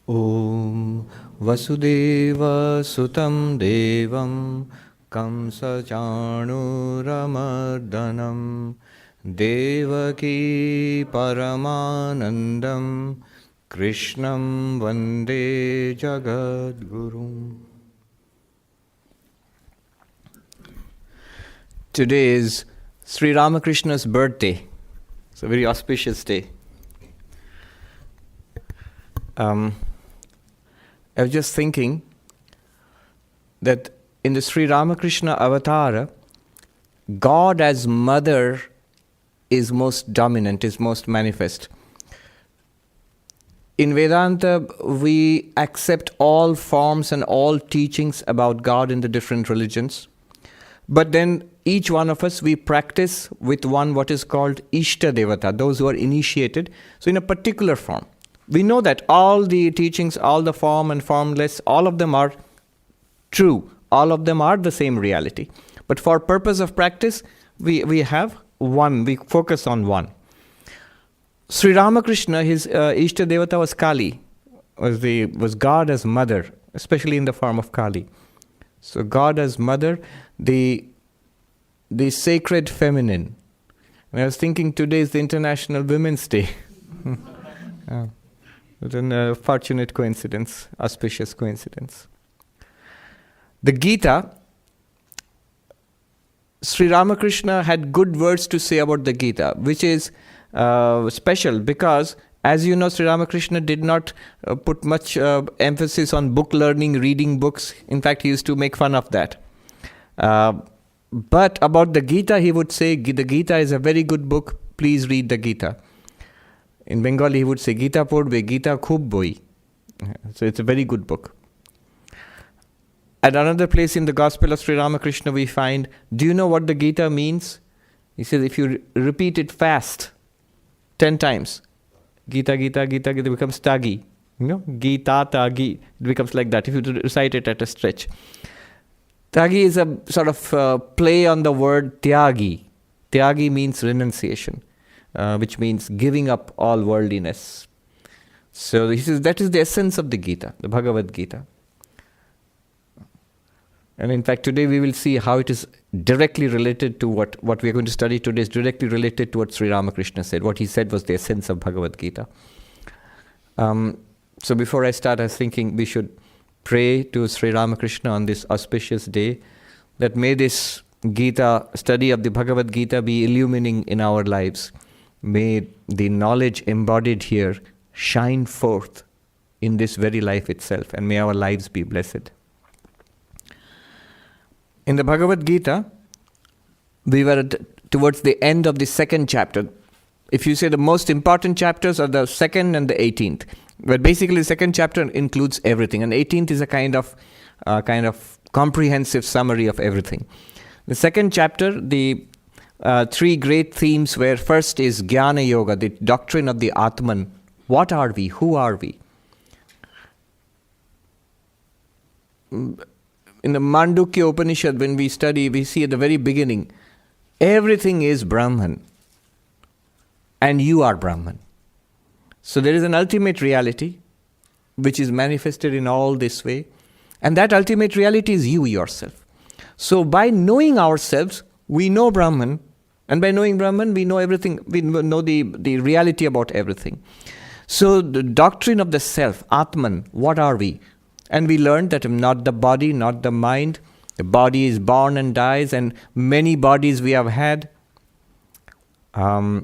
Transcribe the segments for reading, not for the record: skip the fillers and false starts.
Om Vasudeva Sutam Devam Kamsachanuramardanam Devaki Paramanandam Krishnam Vande Jagadgurum. Today is Sri Ramakrishna's birthday. It's a very auspicious day. I was just thinking that in the Sri Ramakrishna avatar, God as mother is most dominant, is most manifest. In Vedanta, we accept all forms and all teachings about God in the different religions. But then each one of us, we practice with one what is called Ishta Devata, those who are initiated. So in a particular form. We know that all the teachings, all the form and formless, all of them are true. All of them are the same reality. But for purpose of practice, we have one. We focus on one. Sri Ramakrishna, his Ishta Devata was Kali, was God as mother, especially in the form of Kali. So God as mother, the sacred feminine. And I was thinking today is the International Women's Day. What a fortunate coincidence, auspicious coincidence. The Gita, Sri Ramakrishna had good words to say about the Gita, which is special because, as you know, Sri Ramakrishna did not put much emphasis on book learning, reading books. In fact, he used to make fun of that. But about the Gita, he would say, the Gita is a very good book, please read the Gita. In Bengali, he would say, Gita podbe, Gita khub boi. So it's a very good book. At another place in the Gospel of Sri Ramakrishna, we find, do you know what the Gita means? He says, if you repeat it fast, 10 times, Gita, Gita, Gita, Gita becomes tagi. You know, Gita, tagi, it becomes like that if you recite it at a stretch. Tagi is a sort of play on the word tyagi. Tyagi means renunciation. Which means giving up all worldliness. So he says that is the essence of the Gita, the Bhagavad Gita. And in fact, today we will see how it is directly related to what we are going to study today is directly related to what Sri Ramakrishna said. What he said was the essence of Bhagavad Gita. So before I start, I was thinking we should pray to Sri Ramakrishna on this auspicious day that may this Gita, study of the Bhagavad Gita be illumining in our lives. May the knowledge embodied here shine forth in this very life itself, and may our lives be blessed. In the Bhagavad Gita, we were towards the end of the second chapter. If you say the most important chapters are the second and the 18th, but basically the second chapter includes everything, and 18th is a kind of comprehensive summary of everything. The second chapter, the three great themes were, first is Jnana Yoga, the doctrine of the ātmany. What are we? Who are we? In the Mandukya Upanishad, when we study, we see at the very beginning, everything is Brahman. And you are Brahman. So there is an ultimate reality, which is manifested in all this way. And that ultimate reality is you yourself. So by knowing ourselves, we know Brahman, and by knowing Brahman, we know everything, we know the reality about everything. So the doctrine of the self, ātmany, what are we? And we learned that not the body, not the mind. The body is born and dies, and many bodies we have had. The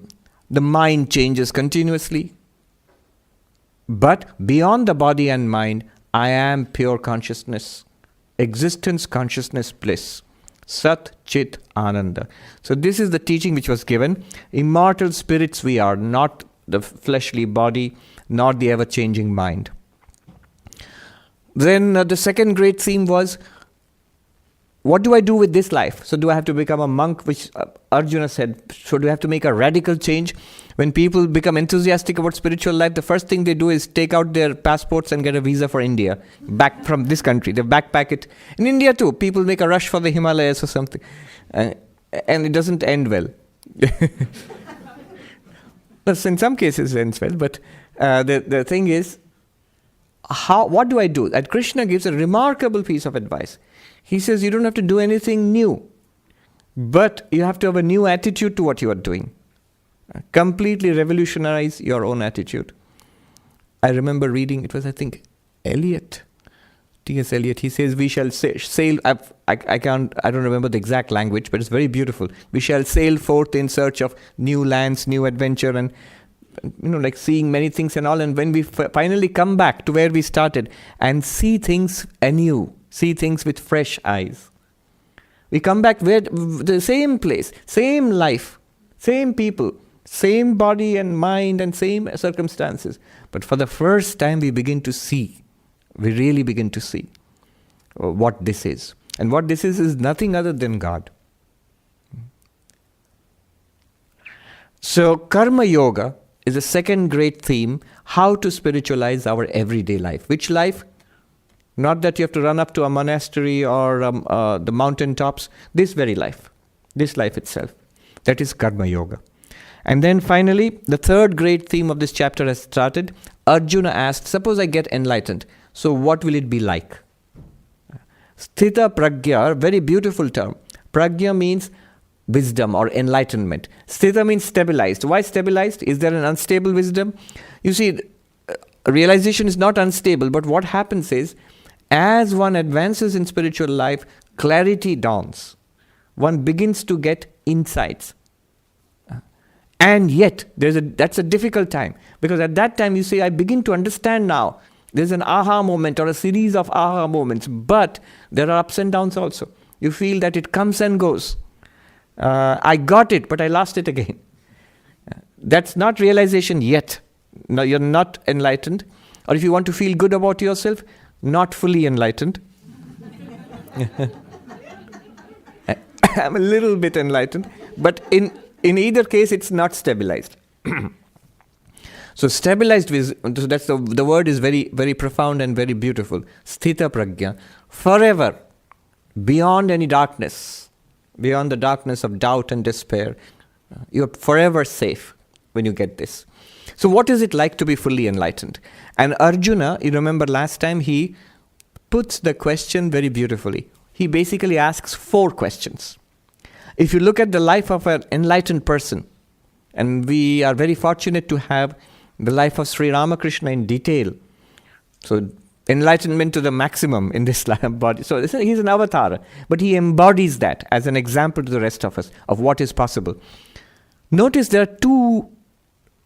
mind changes continuously. But beyond the body and mind, I am pure consciousness, existence, consciousness, bliss. Sat, Chit, Ananda. So this is the teaching which was given. Immortal spirits we are, not the fleshly body, not the ever-changing mind. Then the second great theme was, what do I do with this life? So do I have to become a monk, which Arjuna said, so do I have to make a radical change? When people become enthusiastic about spiritual life, the first thing they do is take out their passports and get a visa for India, back from this country. They backpack it. In India too, people make a rush for the Himalayas or something. And it doesn't end well. In some cases it ends well, but the thing is, What do I do? And Krishna gives a remarkable piece of advice. He says you don't have to do anything new, but you have to have a new attitude to what you are doing. Completely revolutionize your own attitude. I remember reading, it was I think Eliot, T.S. Eliot, he says we shall sail, I don't remember the exact language, but it's very beautiful. We shall sail forth in search of new lands, new adventure, and like seeing many things and all. And when we finally come back to where we started and see things anew, see things with fresh eyes, we come back where the same place, same life, same people, same body and mind and same circumstances. But for the first time we begin to see, we really begin to see what this is. And what this is nothing other than God. So Karma Yoga is the second great theme, how to spiritualize our everyday life. Which life? Not that you have to run up to a monastery or the mountain tops. This very life. This life itself. That is Karma Yoga. And then finally, the third great theme of this chapter has started. Arjuna asked, suppose I get enlightened, so what will it be like? Sthita-prajña, very beautiful term. Prajna means wisdom or enlightenment. Sthita means stabilized. Why stabilized? Is there an unstable wisdom? You see, realization is not unstable, but what happens is, as one advances in spiritual life, clarity dawns. One begins to get insights. And yet, that's a difficult time. Because at that time, you say, I begin to understand now. There's an aha moment or a series of aha moments. But there are ups and downs also. You feel that it comes and goes. I got it, but I lost it again. That's not realization yet. No, you're not enlightened. Or if you want to feel good about yourself, not fully enlightened. I'm a little bit enlightened. But in either case, it's not stabilized. So stabilized wisdom, that's the word is very, very profound and very beautiful. Sthita-prajña, forever, beyond any darkness, beyond the darkness of doubt and despair. You're forever safe when you get this. So what is it like to be fully enlightened? And Arjuna, you remember last time, he puts the question very beautifully. He basically asks 4 questions. If you look at the life of an enlightened person, and we are very fortunate to have the life of Sri Ramakrishna in detail. So enlightenment to the maximum in this body. So he's an avatar, but he embodies that as an example to the rest of us of what is possible. Notice there are 2,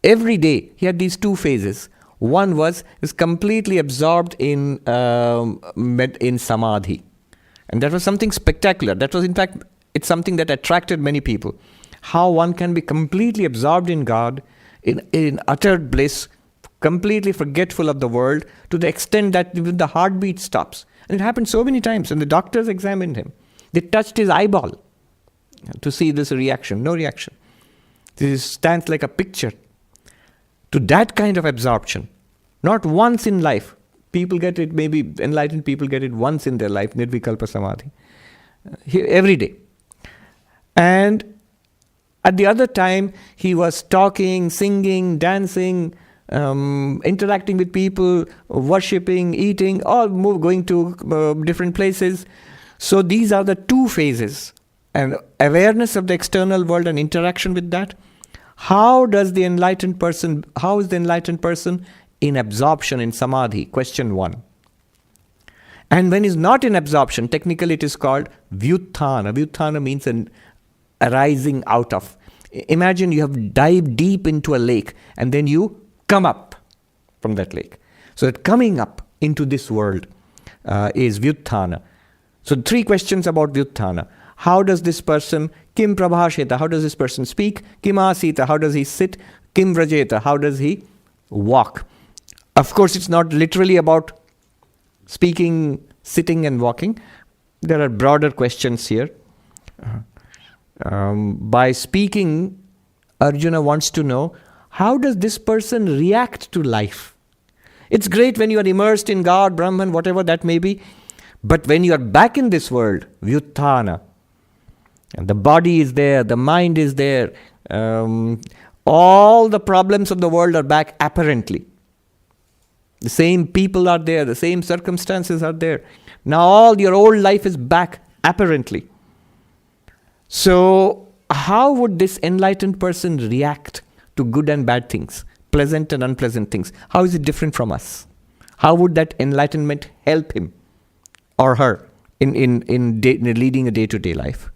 every day he had these 2 phases. One is completely absorbed in samadhi. And that was something spectacular. That was in fact, it's something that attracted many people. How one can be completely absorbed in God, in utter bliss, completely forgetful of the world, to the extent that even the heartbeat stops. And it happened so many times, and the doctors examined him. They touched his eyeball to see this reaction. No reaction. This stands like a picture to that kind of absorption. Not once in life. People get it, maybe enlightened people get it once in their life, nirvikalpa samadhi. Every day. And at the other time, he was talking, singing, dancing, interacting with people, worshipping, eating, all going to different places. So these are the 2 phases. And awareness of the external world and interaction with that. How is the enlightened person in absorption in samadhi? Question 1. And when he's not in absorption, technically it is called vyuthana. Vyuthana means an arising out of. Imagine you have dived deep into a lake and then you come up from that lake. So that coming up into this world is vyuthana. So 3 questions about vyuthana. How does this person, kim prabhasheta, how does this person speak? Kim asita, how does he sit? Kim vrajeta, how does he walk? Of course, it's not literally about speaking, sitting and walking. There are broader questions here. By speaking, Arjuna wants to know, how does this person react to life? It's great when you are immersed in God, Brahman, whatever that may be. But when you are back in this world, vyuthana, and the body is there, the mind is there, all the problems of the world are back apparently. The same people are there, the same circumstances are there. Now all your old life is back, apparently. So how would this enlightened person react to good and bad things, pleasant and unpleasant things? How is it different from us? How would that enlightenment help him or her in leading a day-to-day life?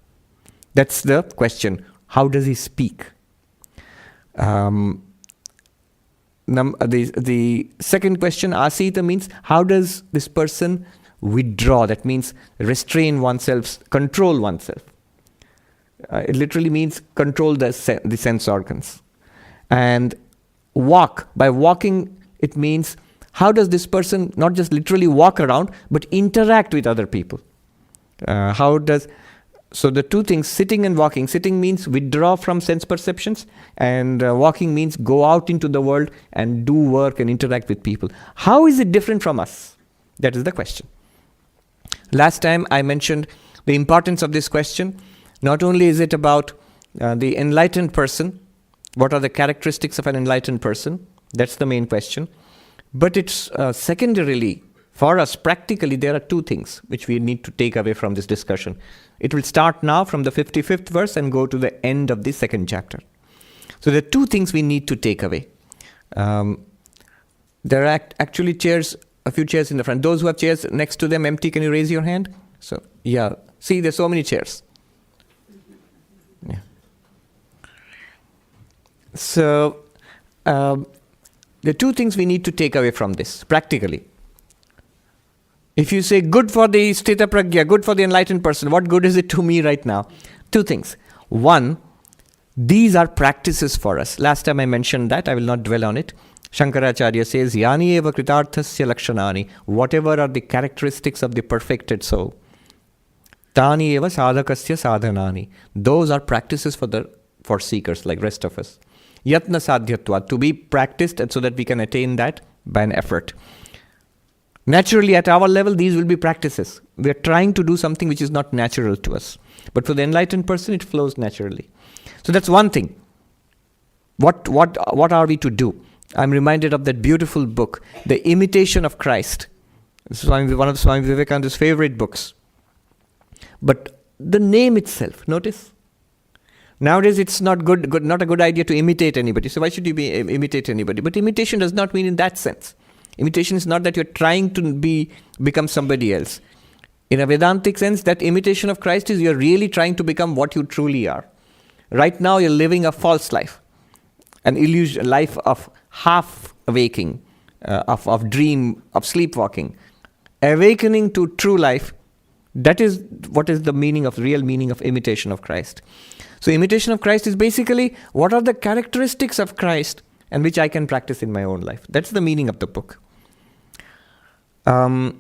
That's the question. How does he speak? The second question, asita, means how does this person withdraw? That means restrain oneself, control oneself. It literally means control the sense organs. And walk. By walking, it means how does this person not just literally walk around, but interact with other people? So the two things, sitting and walking. Sitting means withdraw from sense perceptions, and walking means go out into the world and do work and interact with people. How is it different from us? That is the question. Last time I mentioned the importance of this question. Not only is it about the enlightened person, what are the characteristics of an enlightened person? That's the main question. But it's secondarily, for us, practically, there are two things which we need to take away from this discussion. It will start now from the 55th verse and go to the end of the second chapter. So there are two things we need to take away. There are actually chairs, a few chairs in the front. Those who have chairs next to them empty, can you raise your hand? So, yeah. See, there's so many chairs. Yeah. So, the two things we need to take away from this, practically. If you say, good for the sthita-prajña, good for the enlightened person, what good is it to me right now? Two things. One, these are practices for us. Last time I mentioned that, I will not dwell on it. Shankaracharya says, yani eva kritarthasya lakshanani, whatever are the characteristics of the perfected soul. Tani eva sadhakasya sadhanani, those are practices for seekers like rest of us. Yatna sadhyatva, to be practiced and so that we can attain that by an effort. Naturally, at our level, these will be practices. We are trying to do something which is not natural to us. But for the enlightened person, it flows naturally. So that's one thing. What are we to do? I'm reminded of that beautiful book, The Imitation of Christ. This is one of Swami Vivekananda's favorite books. But the name itself, notice? Nowadays, it's not a good idea to imitate anybody. So why should you imitate anybody? But imitation does not mean in that sense. Imitation is not that you're trying to become somebody else. In a Vedantic sense, that imitation of Christ is you're really trying to become what you truly are. Right now, you're living a false life, an illusion, a life of half awaking, of dream, of sleepwalking. Awakening to true life, that is what is the real meaning of imitation of Christ. So imitation of Christ is basically what are the characteristics of Christ and which I can practice in my own life. That's the meaning of the book. The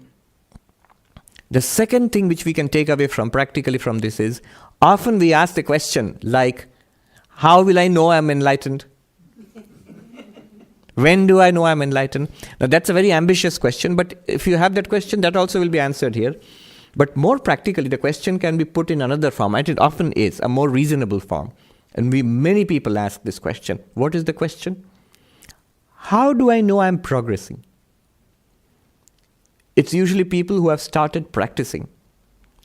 second thing which we can take away practically from this is, often we ask the question like, how will I know I'm enlightened? When do I know I'm enlightened? Now that's a very ambitious question, but if you have that question, that also will be answered here. But more practically, the question can be put in another form, and it often is, a more reasonable form. And many people ask this question. What is the question? How do I know I'm progressing? It's usually people who have started practicing.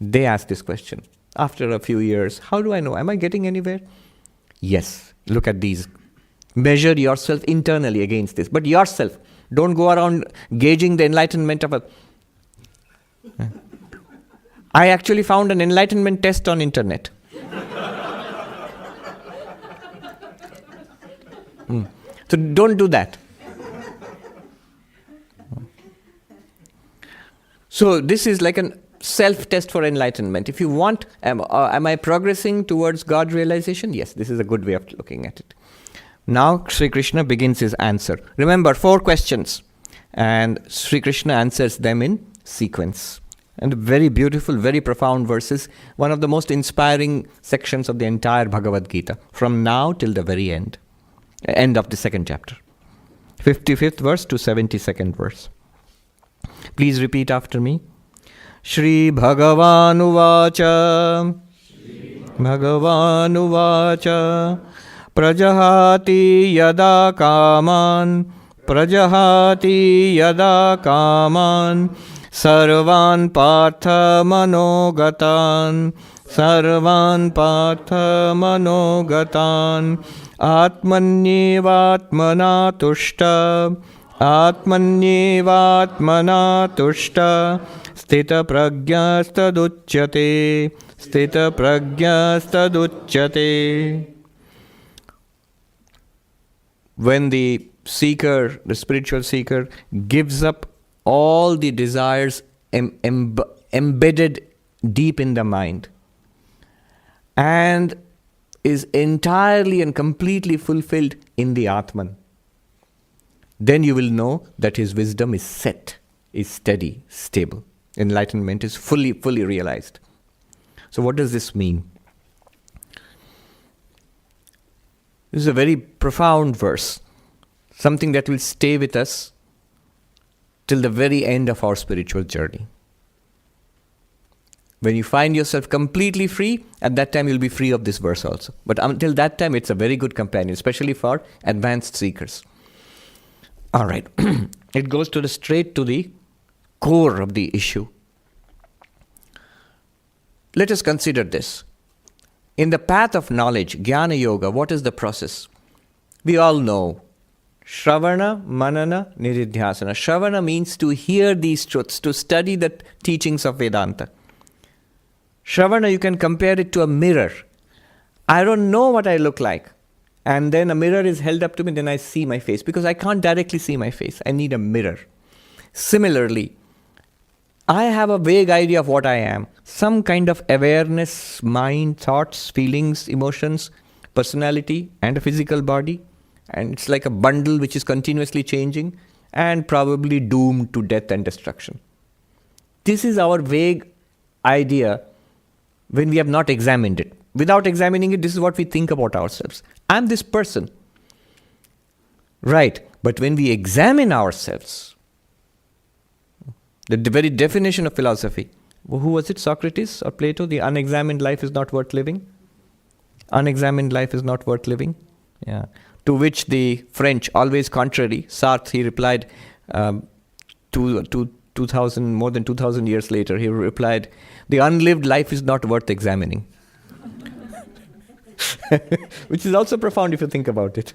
They ask this question. After a few years, how do I know? Am I getting anywhere? Yes. Look at these. Measure yourself internally against this. But yourself. Don't go around gauging the enlightenment of a... I actually found an enlightenment test on internet. So don't do that. So this is like a self-test for enlightenment. If you want, am I progressing towards God realization? Yes, this is a good way of looking at it. Now Sri Krishna begins his answer. Remember, 4 questions. And Sri Krishna answers them in sequence. And very beautiful, very profound verses. One of the most inspiring sections of the entire Bhagavad Gita. From now till the very end. End of the second chapter. 55th verse to 72nd verse. Please repeat after me. Shri Bhagavan uvācha. Bhagavan uvācha. Prajahāti yadā kāmān. prajahāti yadā kāmān sarvān pārtha mano-gatān sarvān pārtha mano-gatān ātmany-evātmanā ātmany-evātmanā sthita-prajñas tadochyate sthita-prajñas tadochyate. When the seeker, the spiritual seeker, gives up all the desires embedded deep in the mind and is entirely and completely fulfilled in the Atman, then you will know that his wisdom is set, is steady, stable. Enlightenment is fully realized. So what does this mean? This is a very profound verse, something that will stay with us till the very end of our spiritual journey. When you find yourself completely free, at that time you'll be free of this verse also. But until that time, it's a very good companion, especially for advanced seekers. All right. It goes straight to the core of the issue. Let us consider this. In the path of knowledge, Jnana Yoga, what is the process? We all know Shravana, Manana, Nididhyasana. Shravana means to hear these truths, to study the teachings of Vedanta. Shravana, you can compare it to a mirror. I don't know what I look like. And then a mirror is held up to me, then I see my face. Because I can't directly see my face. I need a mirror. Similarly, I have a vague idea of what I am. Some kind of awareness, mind, thoughts, feelings, emotions, personality, and a physical body. And it's like a bundle which is continuously changing and probably doomed to death and destruction. This is our vague idea when we have not examined it. Without examining it, this is what we think about ourselves. I'm this person. Right. But when we examine ourselves, the very definition of philosophy, who was it, Socrates or Plato? The unexamined life is not worth living. Unexamined life is not worth living. Yeah. To which the French, always contrary, Sartre, he replied more than 2,000 years later, he replied, the unlived life is not worth examining. Which is also profound if you think about it.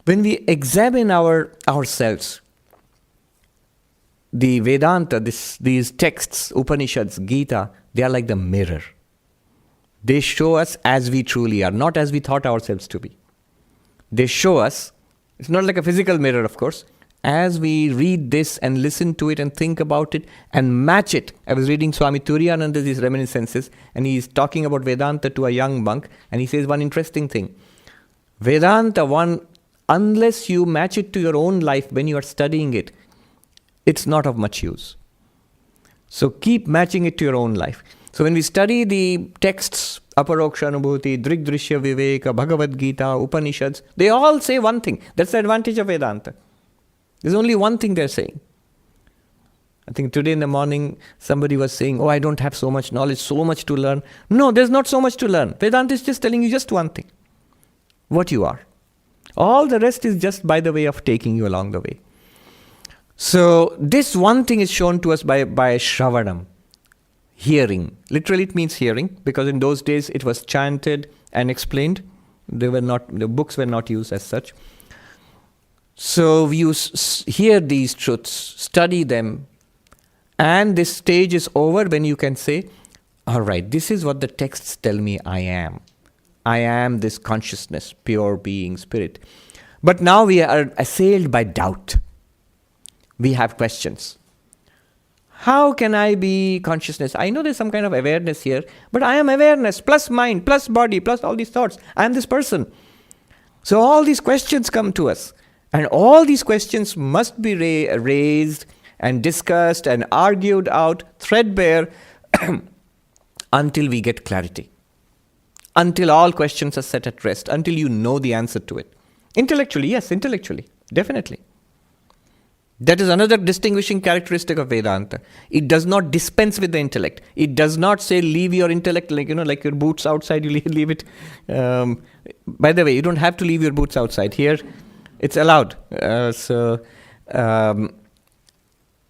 When we examine ourselves, the Vedanta, these texts, Upanishads, Gita, they are like the mirror. They show us as we truly are, not as we thought ourselves to be. They show us, it's not like a physical mirror, of course. As we read this and listen to it and think about it and match it. I was reading Swami Turiyananda's reminiscences, and he's talking about Vedanta to a young monk, and he says one interesting thing. Vedanta, unless you match it to your own life when you are studying it, it's not of much use. So keep matching it to your own life. So when we study the texts, Aparoksha Anubhuti, Drigdrishya Viveka, Bhagavad Gita, Upanishads, they all say one thing. That's the advantage of Vedanta. There's only one thing they're saying. I think today in the morning, somebody was saying, I don't have so much knowledge, so much to learn. No, there's not so much to learn. Vedanta is just telling you just one thing. What you are. All the rest is just by the way of taking you along the way. So this one thing is shown to us by Shravanam. Hearing. Literally it means hearing, because in those days it was chanted and explained. The books were not used as such. So you hear these truths, study them, and this stage is over when you can say, all right, this is what the texts tell me I am. I am this consciousness, pure being, spirit. But now we are assailed by doubt. We have questions. How can I be consciousness? I know there's some kind of awareness here, but I am awareness, plus mind, plus body, plus all these thoughts. I am this person. So all these questions come to us. And all these questions must be raised and discussed and argued out, threadbare, until we get clarity. Until all questions are set at rest, until you know the answer to it. Intellectually, yes, intellectually, definitely. That is another distinguishing characteristic of Vedanta. It does not dispense with the intellect. It does not say leave your intellect like your boots outside, you leave it. By the way, you don't have to leave your boots outside. Here, it's allowed.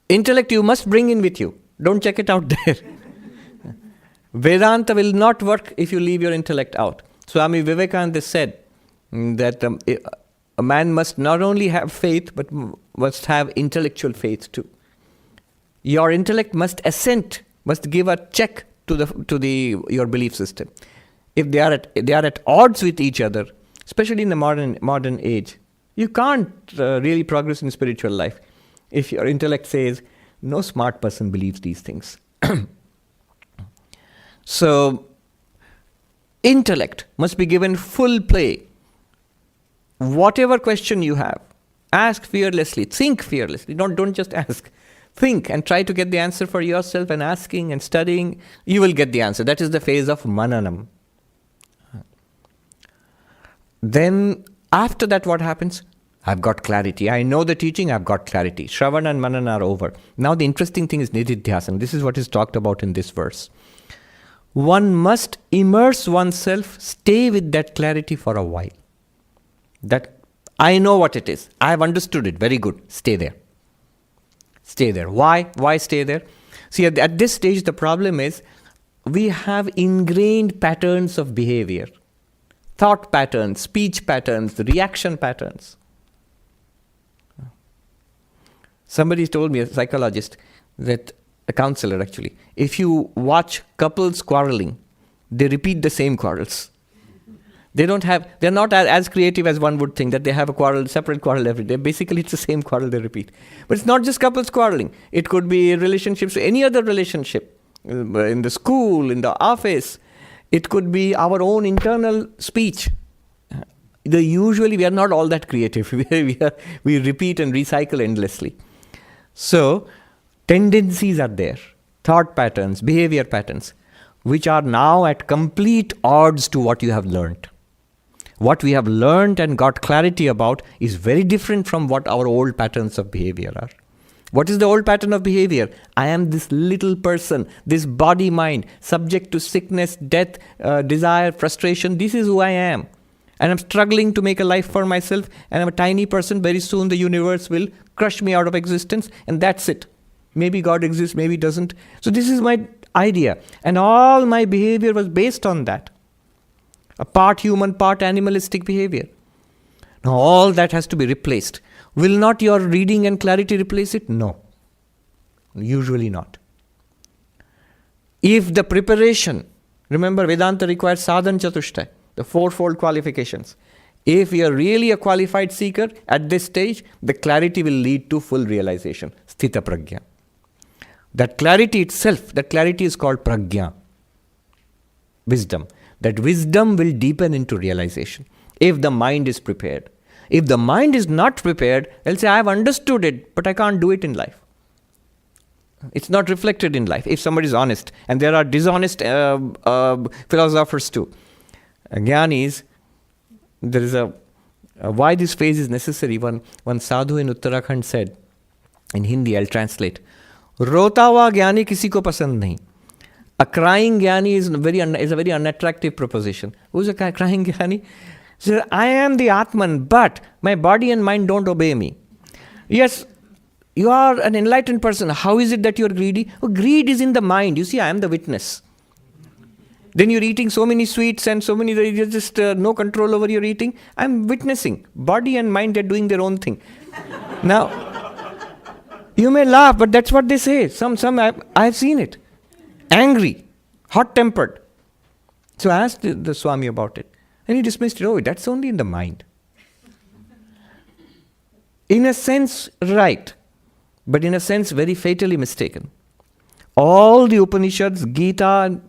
Intellect you must bring in with you. Don't check it out there. Vedanta will not work if you leave your intellect out. Swami Vivekananda said that a man must not only have faith, but must have intellectual faith too. Your intellect must assent, must give a check to your belief system. If they are at odds with each other, especially in the modern age, you can't really progress in spiritual life. If your intellect says, no smart person believes these things. So, intellect must be given full play. Whatever question you have, ask fearlessly, think fearlessly. Don't just ask. Think and try to get the answer for yourself, and asking and studying, you will get the answer. That is the phase of mananam. Then, after that, what happens? I've got clarity. I know the teaching, I've got clarity. Shravana and Manana are over. Now the interesting thing is nididhyasana. This is what is talked about in this verse. One must immerse oneself, stay with that clarity for a while. That I know what it is. I have understood it. Very good. Stay there. Stay there. Why? Why stay there? See, at this stage, the problem is we have ingrained patterns of behavior. Thought patterns, speech patterns, reaction patterns. Somebody told me, a psychologist, that a counselor actually, if you watch couples quarreling, they repeat the same quarrels. They're not as creative as one would think, that they have a separate quarrel every day. Basically, it's the same quarrel they repeat. But it's not just couples quarreling. It could be relationships, any other relationship, in the school, in the office. It could be our own internal speech. Usually, we are not all that creative. We repeat and recycle endlessly. So, tendencies are there, thought patterns, behavior patterns, which are now at complete odds to what you have learned. What we have learned and got clarity about is very different from what our old patterns of behavior are. What is the old pattern of behavior? I am this little person, this body-mind, subject to sickness, death, desire, frustration. This is who I am. And I'm struggling to make a life for myself, and I'm a tiny person. Very soon the universe will crush me out of existence, and that's it. Maybe God exists, maybe doesn't. So this is my idea. And all my behavior was based on that. A part human, part animalistic behavior. Now all that has to be replaced. Will not your reading and clarity replace it? No. Usually not. If the preparation, remember Vedanta requires sadhan chatuṣṭhaḥ, the fourfold qualifications. If you are really a qualified seeker at this stage, the clarity will lead to full realization, sthita-prajñas. That clarity itself, that clarity is called prajña, wisdom. That wisdom will deepen into realization if the mind is prepared. If the mind is not prepared, they'll say, I have understood it, but I can't do it in life. It's not reflected in life, if somebody is honest. And there are dishonest philosophers too. Jnanis, there is why this phase is necessary. One sadhu in Uttarakhand said, in Hindi I'll translate, Rota hua jnani kisi ko pasand nahi. A crying jnani is a very unattractive proposition. Who's a crying jnani? So I am the Atman, but my body and mind don't obey me. Yes, you are an enlightened person. How is it that you are greedy? Oh, greed is in the mind. You see, I am the witness. Then you're eating so many sweets and so many, you just no control over your eating. I'm witnessing. Body and mind, they're doing their own thing. Now, you may laugh, but that's what they say. Some I've seen it. Angry, hot-tempered. So I asked the Swami about it. And he dismissed it. Oh, that's only in the mind. In a sense, right. But in a sense, very fatally mistaken. All the Upanishads, Gita,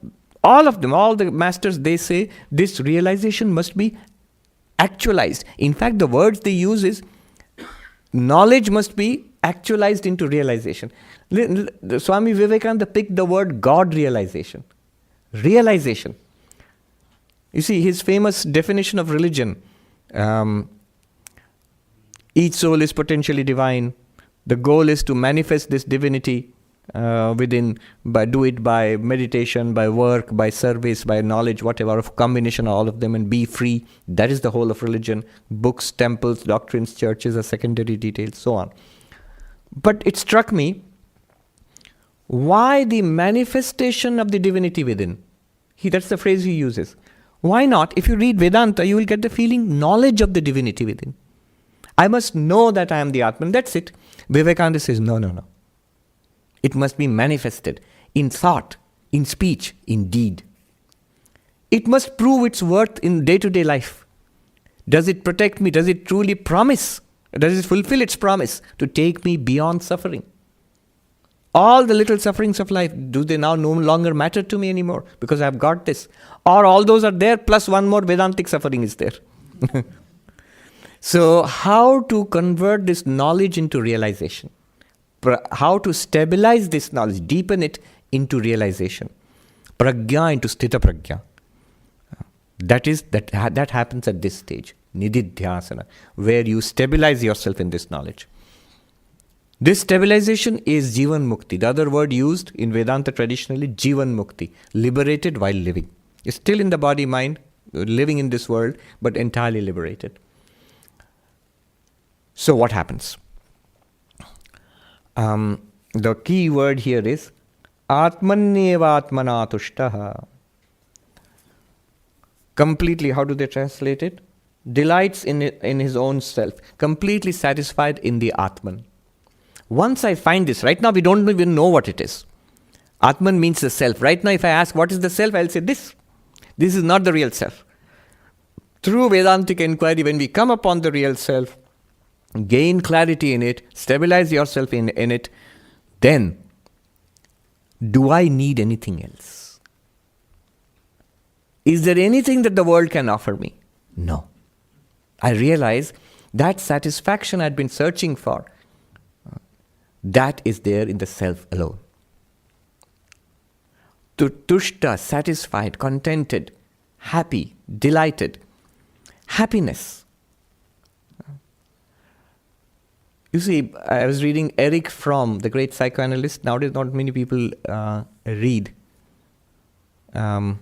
all of them, all the masters, they say this realization must be actualized. In fact, the words they use is knowledge must be actualized into realization. Swami Vivekananda picked the word God realization. Realization. You see, his famous definition of religion, each soul is potentially divine, The goal is to manifest this divinity within, do it by meditation, by work, by service, by knowledge, whatever, of combination of all of them, and be free. That is the whole of religion. Books, temples, doctrines, churches are secondary details, so on. But it struck me, why the manifestation of the divinity within? That's the phrase he uses. Why not? If you read Vedanta, you will get the feeling, knowledge of the divinity within. I must know that I am the Atman. That's it. Vivekananda says, no. It must be manifested in thought, in speech, in deed. It must prove its worth in day-to-day life. Does it protect me? Does it truly promise? Does it fulfill its promise to take me beyond suffering? All the little sufferings of life, do they now no longer matter to me anymore because I've got this? Or all those are there plus one more Vedantic suffering is there. So how to convert this knowledge into realization? How to stabilize this knowledge, deepen it into realization. Prajna into sthita-prajñas. That happens at this stage, nididhyasana, where you stabilize yourself in this knowledge. This stabilization is Jivan Mukti. The other word used in Vedanta traditionally, Jivan Mukti, liberated while living. You're still in the body, mind, living in this world, but entirely liberated. So what happens? The key word here is ātmany-evātmanā tuṣhṭaḥ. Completely, how do they translate it? Delights in his own self, completely satisfied in the Atman. Once I find this, right now we don't even know what it is. Atman means the self. Right now if I ask what is the self, I'll say this. This is not the real self. Through Vedantic inquiry, when we come upon the real self, gain clarity in it, stabilize yourself in it, then do I need anything else? Is there anything that the world can offer me? No. I realize that satisfaction I'd been searching for, that is there in the self alone. Tuṣhṭaḥ, satisfied, contented, happy, delighted. Happiness. You see, I was reading Erich Fromm, the great psychoanalyst. Nowadays not many people read. But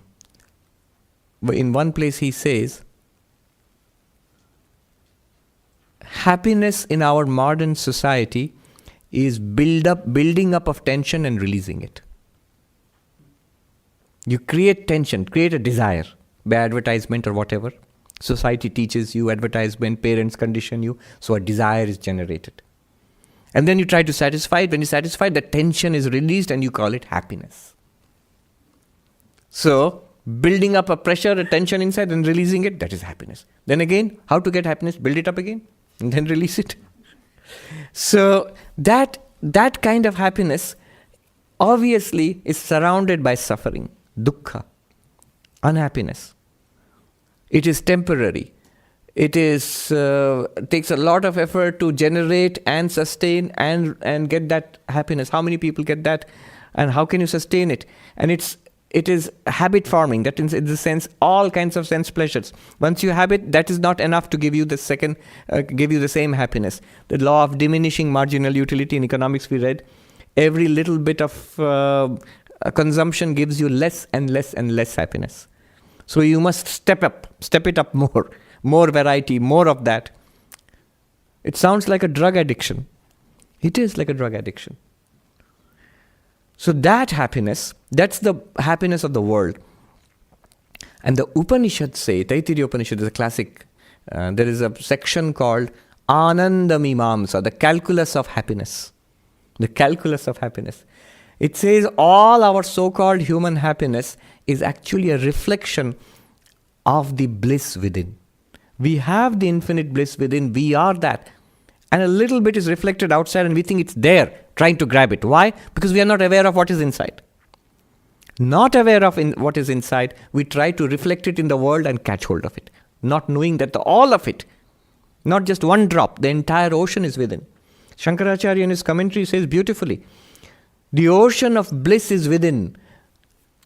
in one place he says, happiness in our modern society is building up of tension and releasing it. You create tension, create a desire by advertisement or whatever. Society teaches you, advertisement, parents condition you, so a desire is generated. And then you try to satisfy it. When you satisfy, the tension is released and you call it happiness. So, building up a pressure, a tension inside and releasing it, that is happiness. Then again, how to get happiness? Build it up again and then release it. So, that kind of happiness obviously is surrounded by suffering, dukkha, unhappiness. It is temporary. It takes a lot of effort to generate and sustain and get that happiness. How many people get that? And how can you sustain it? And it is habit forming. That in the sense, all kinds of sense pleasures. Once you have it, that is not enough to give you the same happiness. The law of diminishing marginal utility in economics we read. Every little bit of consumption gives you less and less and less happiness. So you must step it up more variety, more of that. It sounds like a drug addiction. It is like a drug addiction. So that happiness, that's the happiness of the world. And the Upanishads say, Taittiriya Upanishad is a classic, there is a section called Ānanda-mīmāmsa, the calculus of happiness. The calculus of happiness. It says all our so-called human happiness is actually a reflection of the bliss within. We have the infinite bliss within, we are that. And a little bit is reflected outside and we think it's there, trying to grab it. Why? Because we are not aware of what is inside. Not aware of what is inside, we try to reflect it in the world and catch hold of it. Not knowing that all of it, not just one drop, the entire ocean is within. Shankaracharya in his commentary says beautifully, the ocean of bliss is within.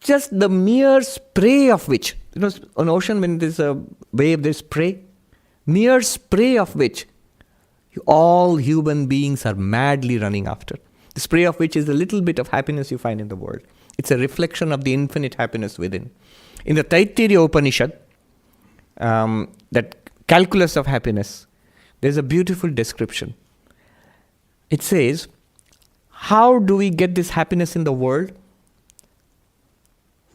Just the mere spray of which, an ocean when there's a wave, there's spray. Mere spray of which all human beings are madly running after. The spray of which is a little bit of happiness you find in the world. It's a reflection of the infinite happiness within. In the Taittiriya Upanishad, that calculus of happiness, there's a beautiful description. It says, how do we get this happiness in the world?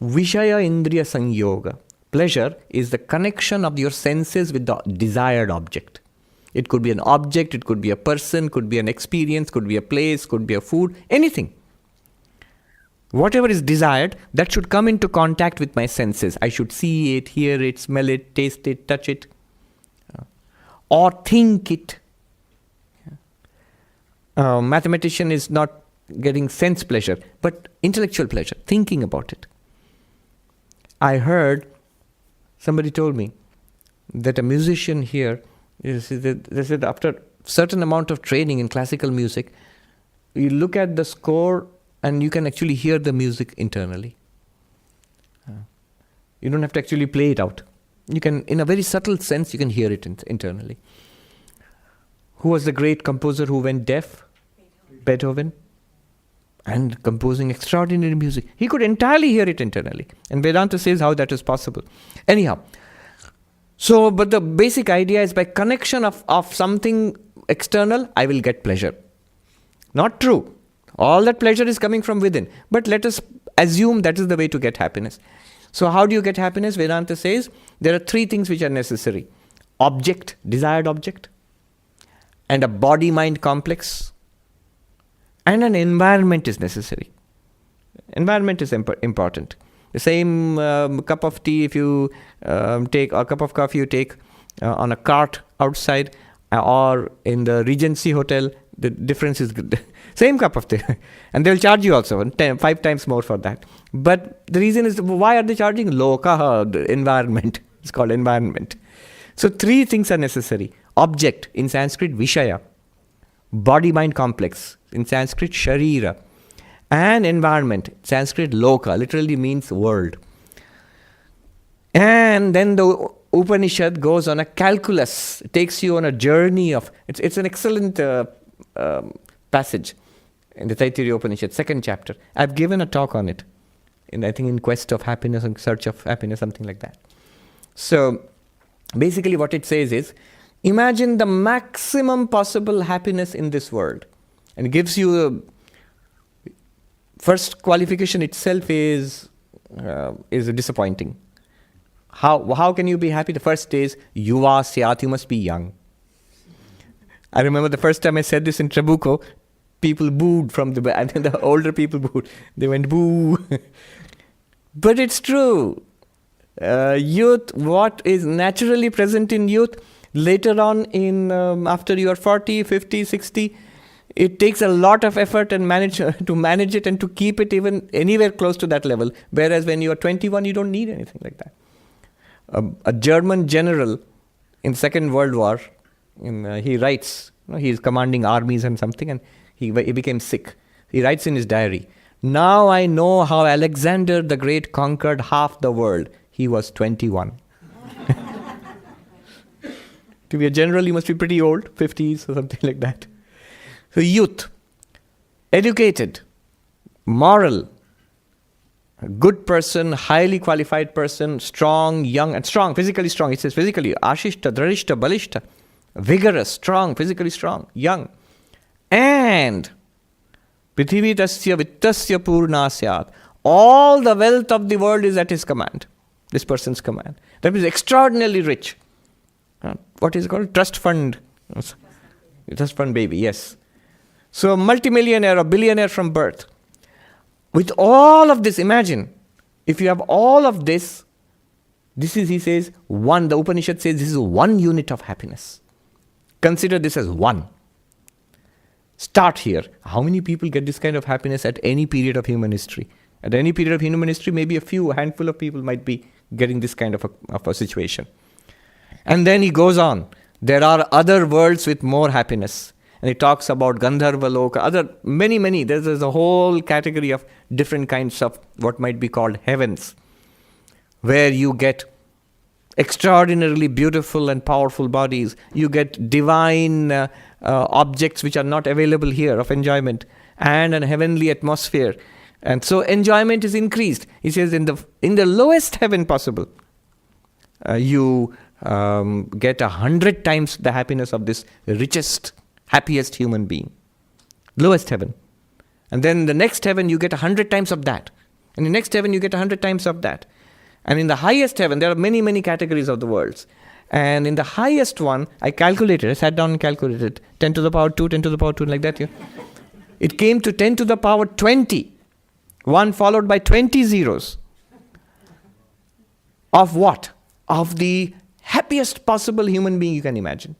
Vishaya Indriya Sanyoga. Pleasure is the connection of your senses with the desired object. It could be an object, it could be a person, could be an experience, could be a place, could be a food, anything. Whatever is desired, that should come into contact with my senses. I should see it, hear it, smell it, taste it, touch it, or think it. Mathematician is not getting sense pleasure, but intellectual pleasure, thinking about it. I heard, somebody told me, that a musician here, they said after certain amount of training in classical music, you look at the score and you can actually hear the music internally. You don't have to actually play it out. You can, in a very subtle sense, you can hear it internally. Who was the great composer who went deaf? Beethoven. And composing extraordinary music. He could entirely hear it internally. And Vedanta says how that is possible. Anyhow, so, but the basic idea is by connection of something external, I will get pleasure. Not true. All that pleasure is coming from within. But let us assume that is the way to get happiness. So how do you get happiness? Vedanta says there are three things which are necessary. Object, desired object, and a body-mind complex, and an environment is necessary. Environment is important. The same cup of tea if you take, or cup of coffee you take on a cart outside or in the Regency Hotel, the difference is good. Same cup of tea. And they'll charge you also 5 times more for that. But the reason is, why are they charging? Loka, the environment. It's called environment. So 3 things are necessary. Object, in Sanskrit, Vishaya. Body-mind complex, in Sanskrit, Sharira. And environment, Sanskrit, Loka, literally means world. And then the Upanishad goes on a calculus. It takes you on a journey of... It's an excellent passage in the Taittiriya Upanishad, 2nd chapter. I've given a talk on it, I think in Quest of Happiness, in Search of Happiness, something like that. So, basically what it says is, imagine the maximum possible happiness in this world. And it gives you a... First qualification itself is disappointing. How can you be happy? The first is, yuva syat, you must be young. I remember the first time I said this in Trabuco, people booed from the back, and the older people booed. They went, boo. But it's true. Youth, what is naturally present in youth, later on after you are 40, 50, 60, it takes a lot of effort and to manage it and to keep it even anywhere close to that level. Whereas when you are 21, you don't need anything like that. A German general in Second World War, he writes, he is commanding armies and something, and he became sick. He writes in his diary, now I know how Alexander the Great conquered half the world. He was 21. To be a general, you must be pretty old, 50s or something like that. So youth, educated, moral, a good person, highly qualified person, strong, young, and strong, physically strong. It says physically, ashishta, dharishta, balishta, vigorous, strong, physically strong, young. And prithvi tasya vittasya purna syat. All the wealth of the world is at his command, this person's command. That means extraordinarily rich. What is it called? Trust fund. Trust fund baby, yes. So a multimillionaire or billionaire from birth. With all of this, imagine, if you have all of this, this is, he says, the Upanishad says, this is 1 unit of happiness. Consider this as 1. Start here. How many people get this kind of happiness at any period of human history? At any period of human history, maybe a handful of people might be getting this kind of a situation. And then he goes on. There are other worlds with more happiness. And he talks about Gandharva Loka, many. There's a whole category of different kinds of what might be called heavens, where you get extraordinarily beautiful and powerful bodies. You get divine objects which are not available here of enjoyment, and a heavenly atmosphere. And so enjoyment is increased. He says in the lowest heaven possible, you get 100 times the happiness of this richest, happiest human being. Lowest heaven. And then the next heaven you get 100 times of that. And the next heaven you get 100 times of that. And in the highest heaven, there are many, many categories of the worlds. And in the highest one, I sat down and calculated, 10 to the power 2, 10 to the power 2, like that. Yeah. It came to 10 to the power 20. One followed by 20 zeros. Of what? Of the happiest possible human being you can imagine.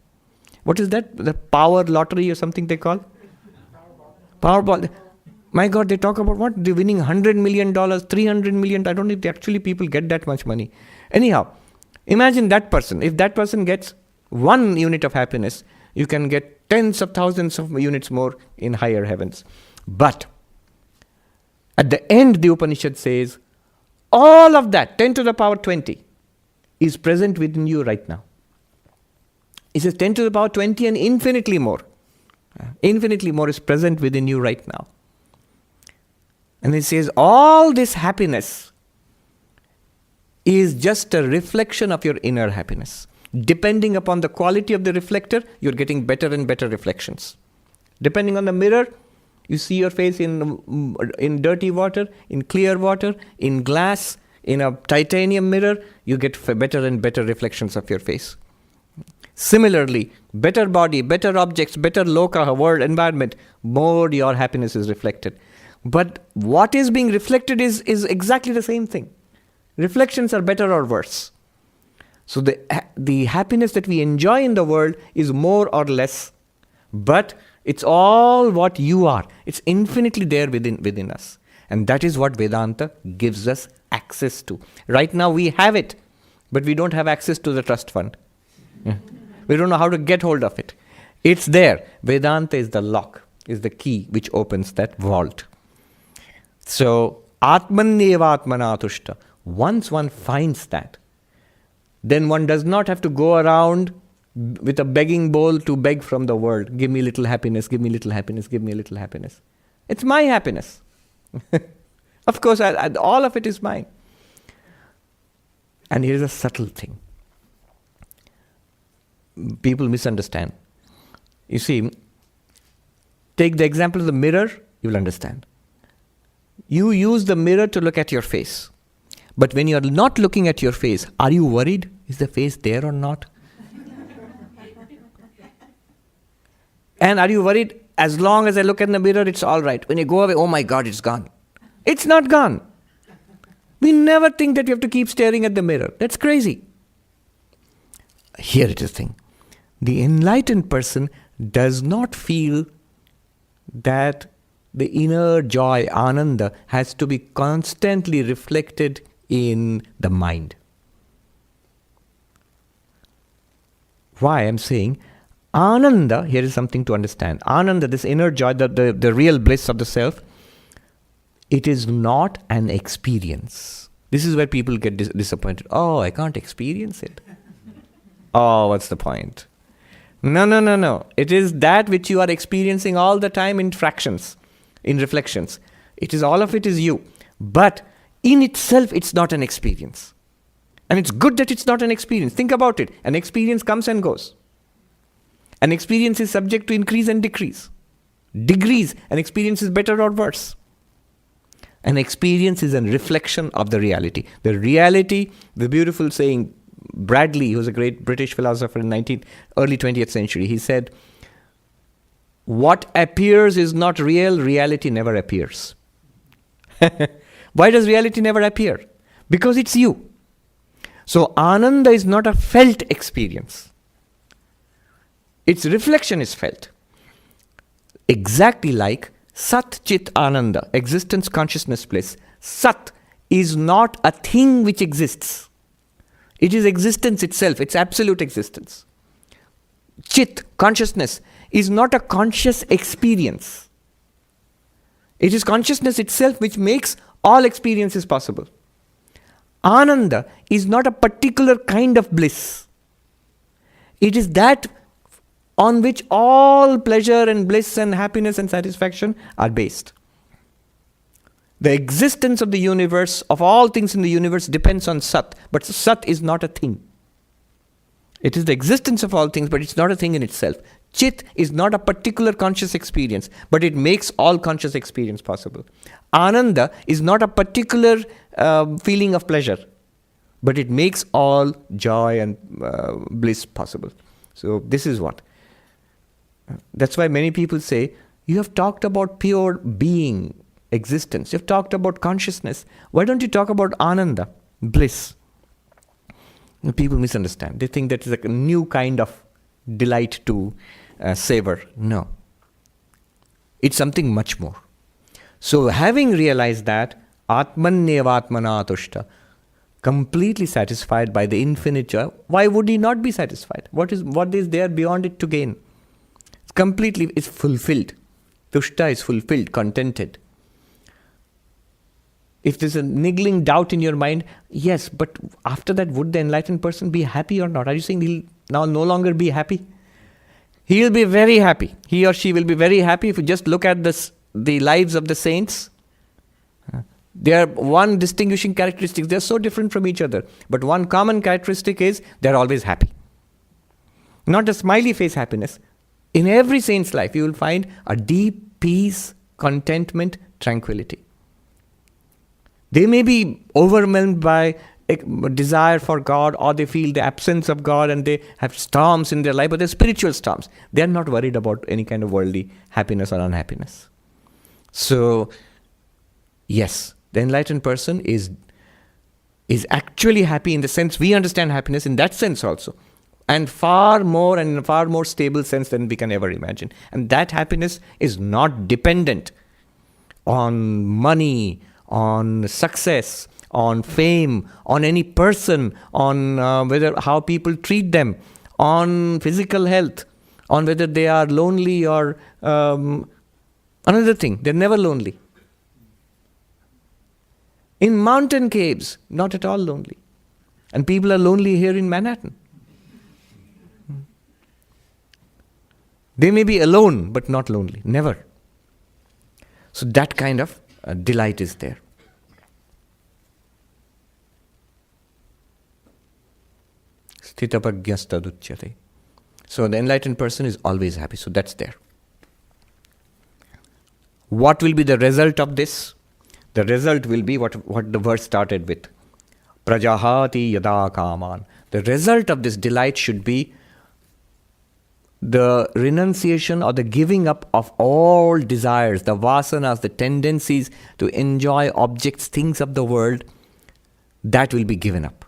What is that? The power lottery or something they call? Powerball. My God, they talk about what? They're winning $100 million, $300 million. I don't know if actually people get that much money. Anyhow, imagine that person. If that person gets 1 unit of happiness, you can get tens of thousands of units more in higher heavens. But at the end, the Upanishad says, all of that, 10 to the power 20, is present within you right now. It says 10 to the power 20 and infinitely more. Infinitely more is present within you right now. And it says all this happiness is just a reflection of your inner happiness. Depending upon the quality of the reflector, you're getting better and better reflections. Depending on the mirror, you see your face in dirty water, in clear water, in glass, in a titanium mirror, you get better and better reflections of your face. Similarly, better body, better objects, better loka, world, environment, more your happiness is reflected. But what is being reflected is exactly the same thing. Reflections are better or worse. So the happiness that we enjoy in the world is more or less, but it's all what you are. It's infinitely there within us. And that is what Vedanta gives us access to. Right now we have it, but we don't have access to the trust fund. We don't know how to get hold of it. It's there. Vedanta is the lock, is the key which opens that vault. So, ātmany-evātmanā tuṣhṭaḥ. Once one finds that, then one does not have to go around with a begging bowl to beg from the world. Give me little happiness, give me little happiness, give me a little happiness. It's my happiness. Of course, all of it is mine. And here is a subtle thing. People misunderstand. You see, take the example of the mirror, you will understand. You use the mirror to look at your face. But when you are not looking at your face, are you worried? Is the face there or not? And are you worried, as long as I look in the mirror, it's all right. When you go away, oh my God, it's gone. It's not gone. We never think that you have to keep staring at the mirror. That's crazy. Here it is the thing. The enlightened person does not feel that the inner joy, ananda, has to be constantly reflected in the mind. Why I'm saying ananda, here is something to understand. Ananda, this inner joy, the real bliss of the self, it is not an experience. This is where people get disappointed. Oh, I can't experience it. Oh, what's the point? No. It is that which you are experiencing all the time in fractions, in reflections. It is, all of it is you. But in itself, it's not an experience. And it's good that it's not an experience. Think about it. An experience comes and goes. An experience is subject to increase and decrease. Degrees. An experience is better or worse. An experience is a reflection of the reality. The reality, the beautiful saying, Bradley, who was a great British philosopher in early 20th century, he said, what appears is not real, reality never appears. Why does reality never appear? Because it's you. So ananda is not a felt experience. Its reflection is felt. Exactly like Sat Chit Ananda, existence, consciousness, bliss. Sat is not a thing which exists. It is existence itself, it's absolute existence. Chit, consciousness, is not a conscious experience. It is consciousness itself which makes all experiences possible. Ananda is not a particular kind of bliss. It is that on which all pleasure and bliss and happiness and satisfaction are based. The existence of the universe, of all things in the universe, depends on Sat. But Sat is not a thing. It is the existence of all things, but it's not a thing in itself. Chit is not a particular conscious experience, but it makes all conscious experience possible. Ananda is not a particular feeling of pleasure, but it makes all joy and bliss possible. So this is what. That's why many people say, you have talked about pure being, existence. You've talked about consciousness. Why don't you talk about Ananda, bliss? People misunderstand. They think that is a new kind of delight to savor. No. It's something much more. So having realized that, ātmany-evātmanā tuṣhṭaḥ, completely satisfied by the infinite joy, why would he not be satisfied? What is there beyond it to gain? It's fulfilled. Tuṣhṭaḥ is fulfilled, contented. If there's a niggling doubt in your mind, yes, but after that, would the enlightened person be happy or not? Are you saying he'll now no longer be happy? He'll be very happy. He or she will be very happy if you just look at the lives of the saints. They are one distinguishing characteristic. They're so different from each other. But one common characteristic is they're always happy. Not a smiley face happiness. In every saint's life, you will find a deep peace, contentment, tranquility. They may be overwhelmed by a desire for God, or they feel the absence of God and they have storms in their life, but they're spiritual storms. They're not worried about any kind of worldly happiness or unhappiness. So, yes, the enlightened person is actually happy in the sense we understand happiness in that sense also. And far more and in a far more stable sense than we can ever imagine. And that happiness is not dependent on money, on success, on fame, on any person, on how people treat them, on physical health, on whether they are lonely or another thing. They're never lonely. In mountain caves, not at all lonely. And people are lonely here in Manhattan. They may be alone, but not lonely. Never. So that kind of delight is there. Sthita-prajñas tadochyate. So the enlightened person is always happy. So that's there. What will be the result of this? The result will be what the verse started with. Prajahāti yadā kāmān. The result of this delight should be the renunciation or the giving up of all desires, the vasanas, the tendencies to enjoy objects, things of the world, that will be given up.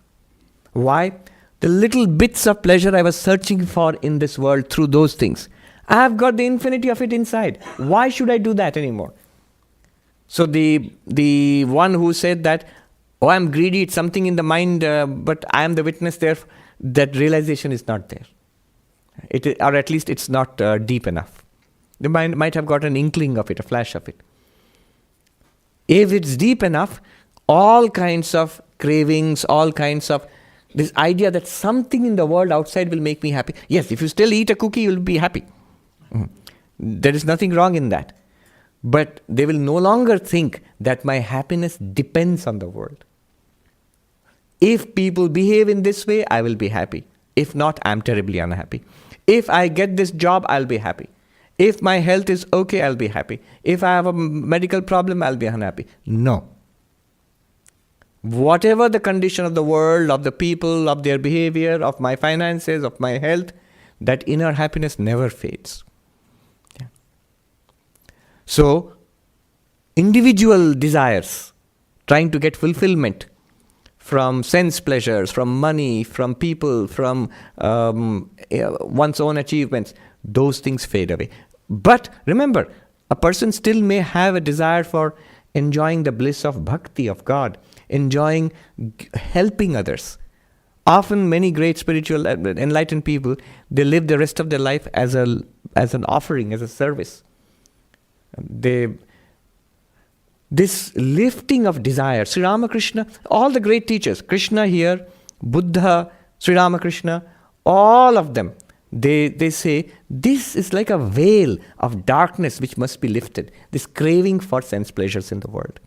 Why? The little bits of pleasure I was searching for in this world through those things, I have got the infinity of it inside. Why should I do that anymore? So the one who said that, oh, I'm greedy, it's something in the mind, but I am the witness there, that realization is not there. Or at least it's not deep enough. The mind might have got an inkling of it, a flash of it. If it's deep enough, all kinds of cravings, all kinds of this idea that something in the world outside will make me happy. Yes, if you still eat a cookie, you'll be happy. There is nothing wrong in that. But they will no longer think that my happiness depends on the world. If people behave in this way, I will be happy. If not, I'm terribly unhappy. If I get this job, I'll be happy. If my health is okay, I'll be happy. If I have a medical problem, I'll be unhappy. No. Whatever the condition of the world, of the people, of their behavior, of my finances, of my health, that inner happiness never fades. Yeah. So, individual desires, trying to get fulfillment from sense pleasures, from money, from people, from one's own achievements, those things fade away. But remember, a person still may have a desire for enjoying the bliss of bhakti, of God, enjoying helping others. Often many great spiritual enlightened people, they live the rest of their life as an offering, as a service. This lifting of desire, Sri Ramakrishna, all the great teachers, Krishna here, Buddha, Sri Ramakrishna, all of them, They say, this is like a veil of darkness which must be lifted. This craving for sense pleasures in the world.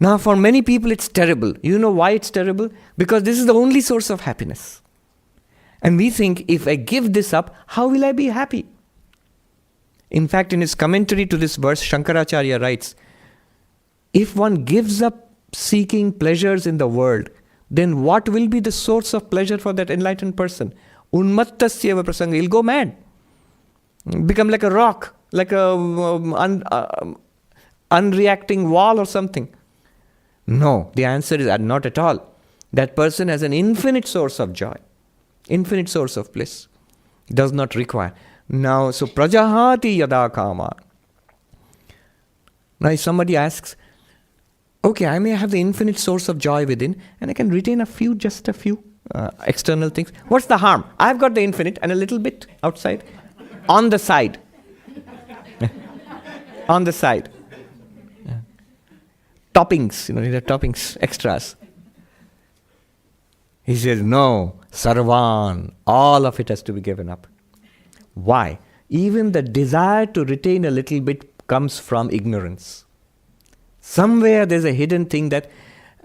Now, for many people, it's terrible. You know why it's terrible? Because this is the only source of happiness. And we think, if I give this up, how will I be happy? In fact, in his commentary to this verse, Shankaracharya writes, if one gives up seeking pleasures in the world, then what will be the source of pleasure for that enlightened person? Unmattasyeva prasanga. He'll go mad. Become like a rock, like a unreacting wall or something. No, the answer is not at all. That person has an infinite source of joy, infinite source of bliss. Does not require. Now, so prajahāti yadā kāmān. Now, if somebody asks, okay, I may have the infinite source of joy within, and I can retain just a few external things. What's the harm? I've got the infinite and a little bit outside, on the side. On the side. Toppings, these are toppings, extras. He says, no, sarvān, all of it has to be given up. Why? Even the desire to retain a little bit comes from ignorance. Somewhere there's a hidden thing that,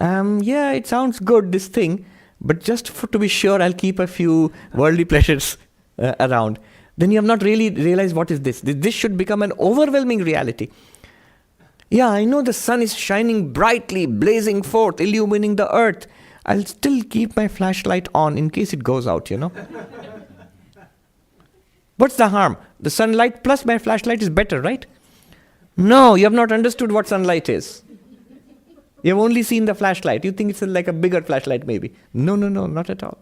it sounds good, this thing, but just to be sure, I'll keep a few worldly pleasures around. Then you have not really realized what is this. This should become an overwhelming reality. Yeah, I know the sun is shining brightly, blazing forth, illumining the earth. I'll still keep my flashlight on in case it goes out, What's the harm? The sunlight plus my flashlight is better, right? No, you have not understood what sunlight is. You have only seen the flashlight. You think it's like a bigger flashlight maybe. No, not at all.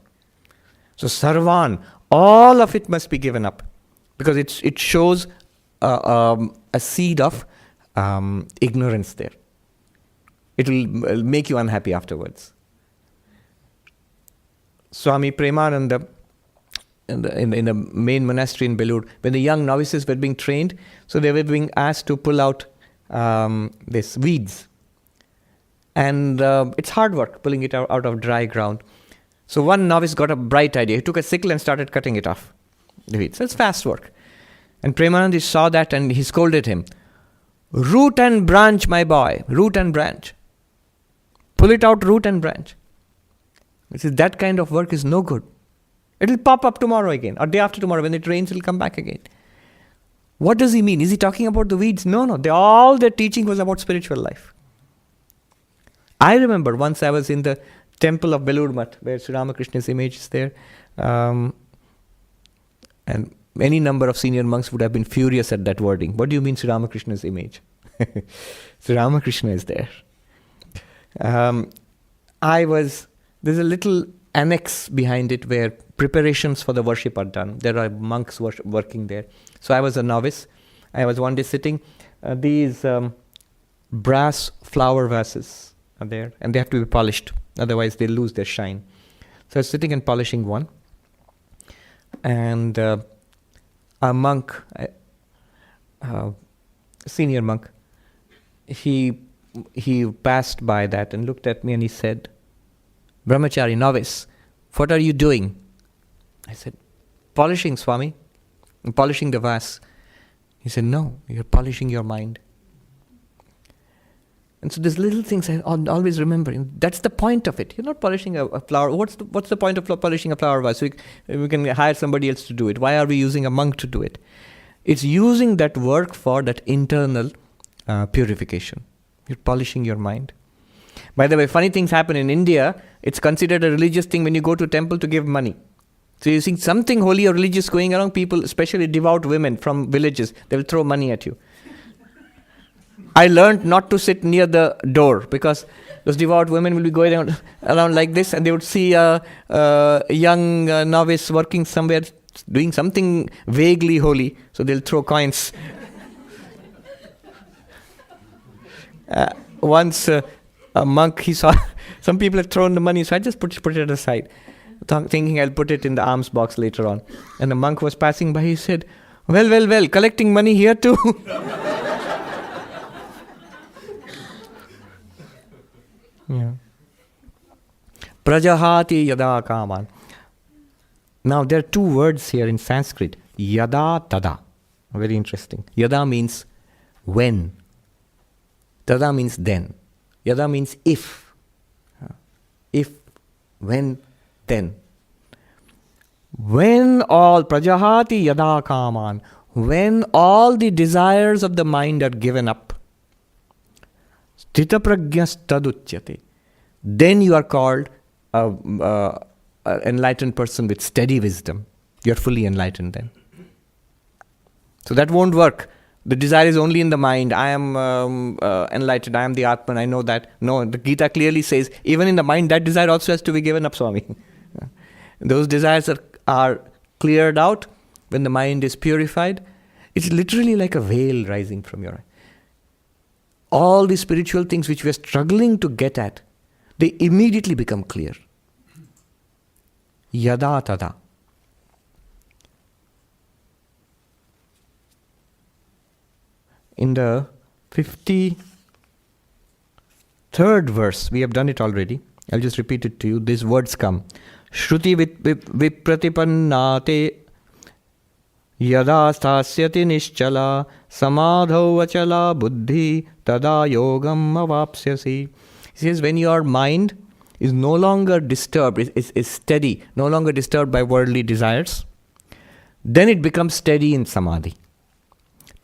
So sarvān, all of it must be given up. Because it shows a seed of ignorance there. It will make you unhappy afterwards. Swami Premananda, in the main monastery in Belur, when the young novices were being trained, so they were being asked to pull out these weeds. And it's hard work pulling it out of dry ground. So one novice got a bright idea. He took a sickle and started cutting it off, the weeds. So it's fast work. And Premananda saw that and he scolded him. Root and branch, my boy. Root and branch. Pull it out, root and branch. He says, that kind of work is no good. It will pop up tomorrow again, or day after tomorrow. When it rains, it will come back again. What does he mean? Is he talking about the weeds? No. All their teaching was about spiritual life. I remember once I was in the temple of Belur Math, where Sri Ramakrishna's image is there. And any number of senior monks would have been furious at that wording. What do you mean Sri Ramakrishna's image? Sri Ramakrishna is there. There's a little annex behind it where preparations for the worship are done. There are monks working there. So I was a novice. I was one day sitting. These brass flower vases are there, and they have to be polished. Otherwise, they lose their shine. So I was sitting and polishing one. And a monk, senior monk, he passed by that and looked at me and he said, Brahmachari, novice, what are you doing? I said, polishing, Swami. I'm polishing the vase. He said, no, you're polishing your mind. And so these little things I always remember. That's the point of it. You're not polishing a flower. What's the point of polishing a flower vase? We can hire somebody else to do it. Why are we using a monk to do it? It's using that work for that internal purification. You're polishing your mind. By the way, funny things happen in India. It's considered a religious thing when you go to a temple to give money. So you see something holy or religious going around, people, especially devout women from villages, they will throw money at you. I learned not to sit near the door because those devout women will be going around like this and they would see a young novice working somewhere, doing something vaguely holy, so they'll throw coins. Once a monk, he saw some people had thrown the money, so I just put it aside, thinking I'll put it in the alms box later on. And the monk was passing by, he said, well, collecting money here too. Yeah. Prajahāti yadā kāmān. Now there are two words here in Sanskrit, yadā, tada. Very interesting. Yadā means when. Tada means then. Yadā means if. If, when, then. When all prajahāti yadā kāmān, when all the desires of the mind are given up, sthita-prajñas tadochyate, then you are called an enlightened person with steady wisdom. You are fully enlightened then. So that won't work. The desire is only in the mind. I am enlightened. I am the ātmana. I know that. No, the Gita clearly says, even in the mind, that desire also has to be given up, Swami. Those desires are cleared out when the mind is purified. It's literally like a veil rising from your eye. All the spiritual things which we are struggling to get at, they immediately become clear. Yadā tada. In the 53rd verse, we have done it already. I'll just repeat it to you. These words come. Shruti vipratipannate yada stāsyati niṣcala samadhau achala buddhi tada yogam avāpsyasi. He says, when your mind is no longer disturbed, is steady, no longer disturbed by worldly desires, then it becomes steady in samadhi.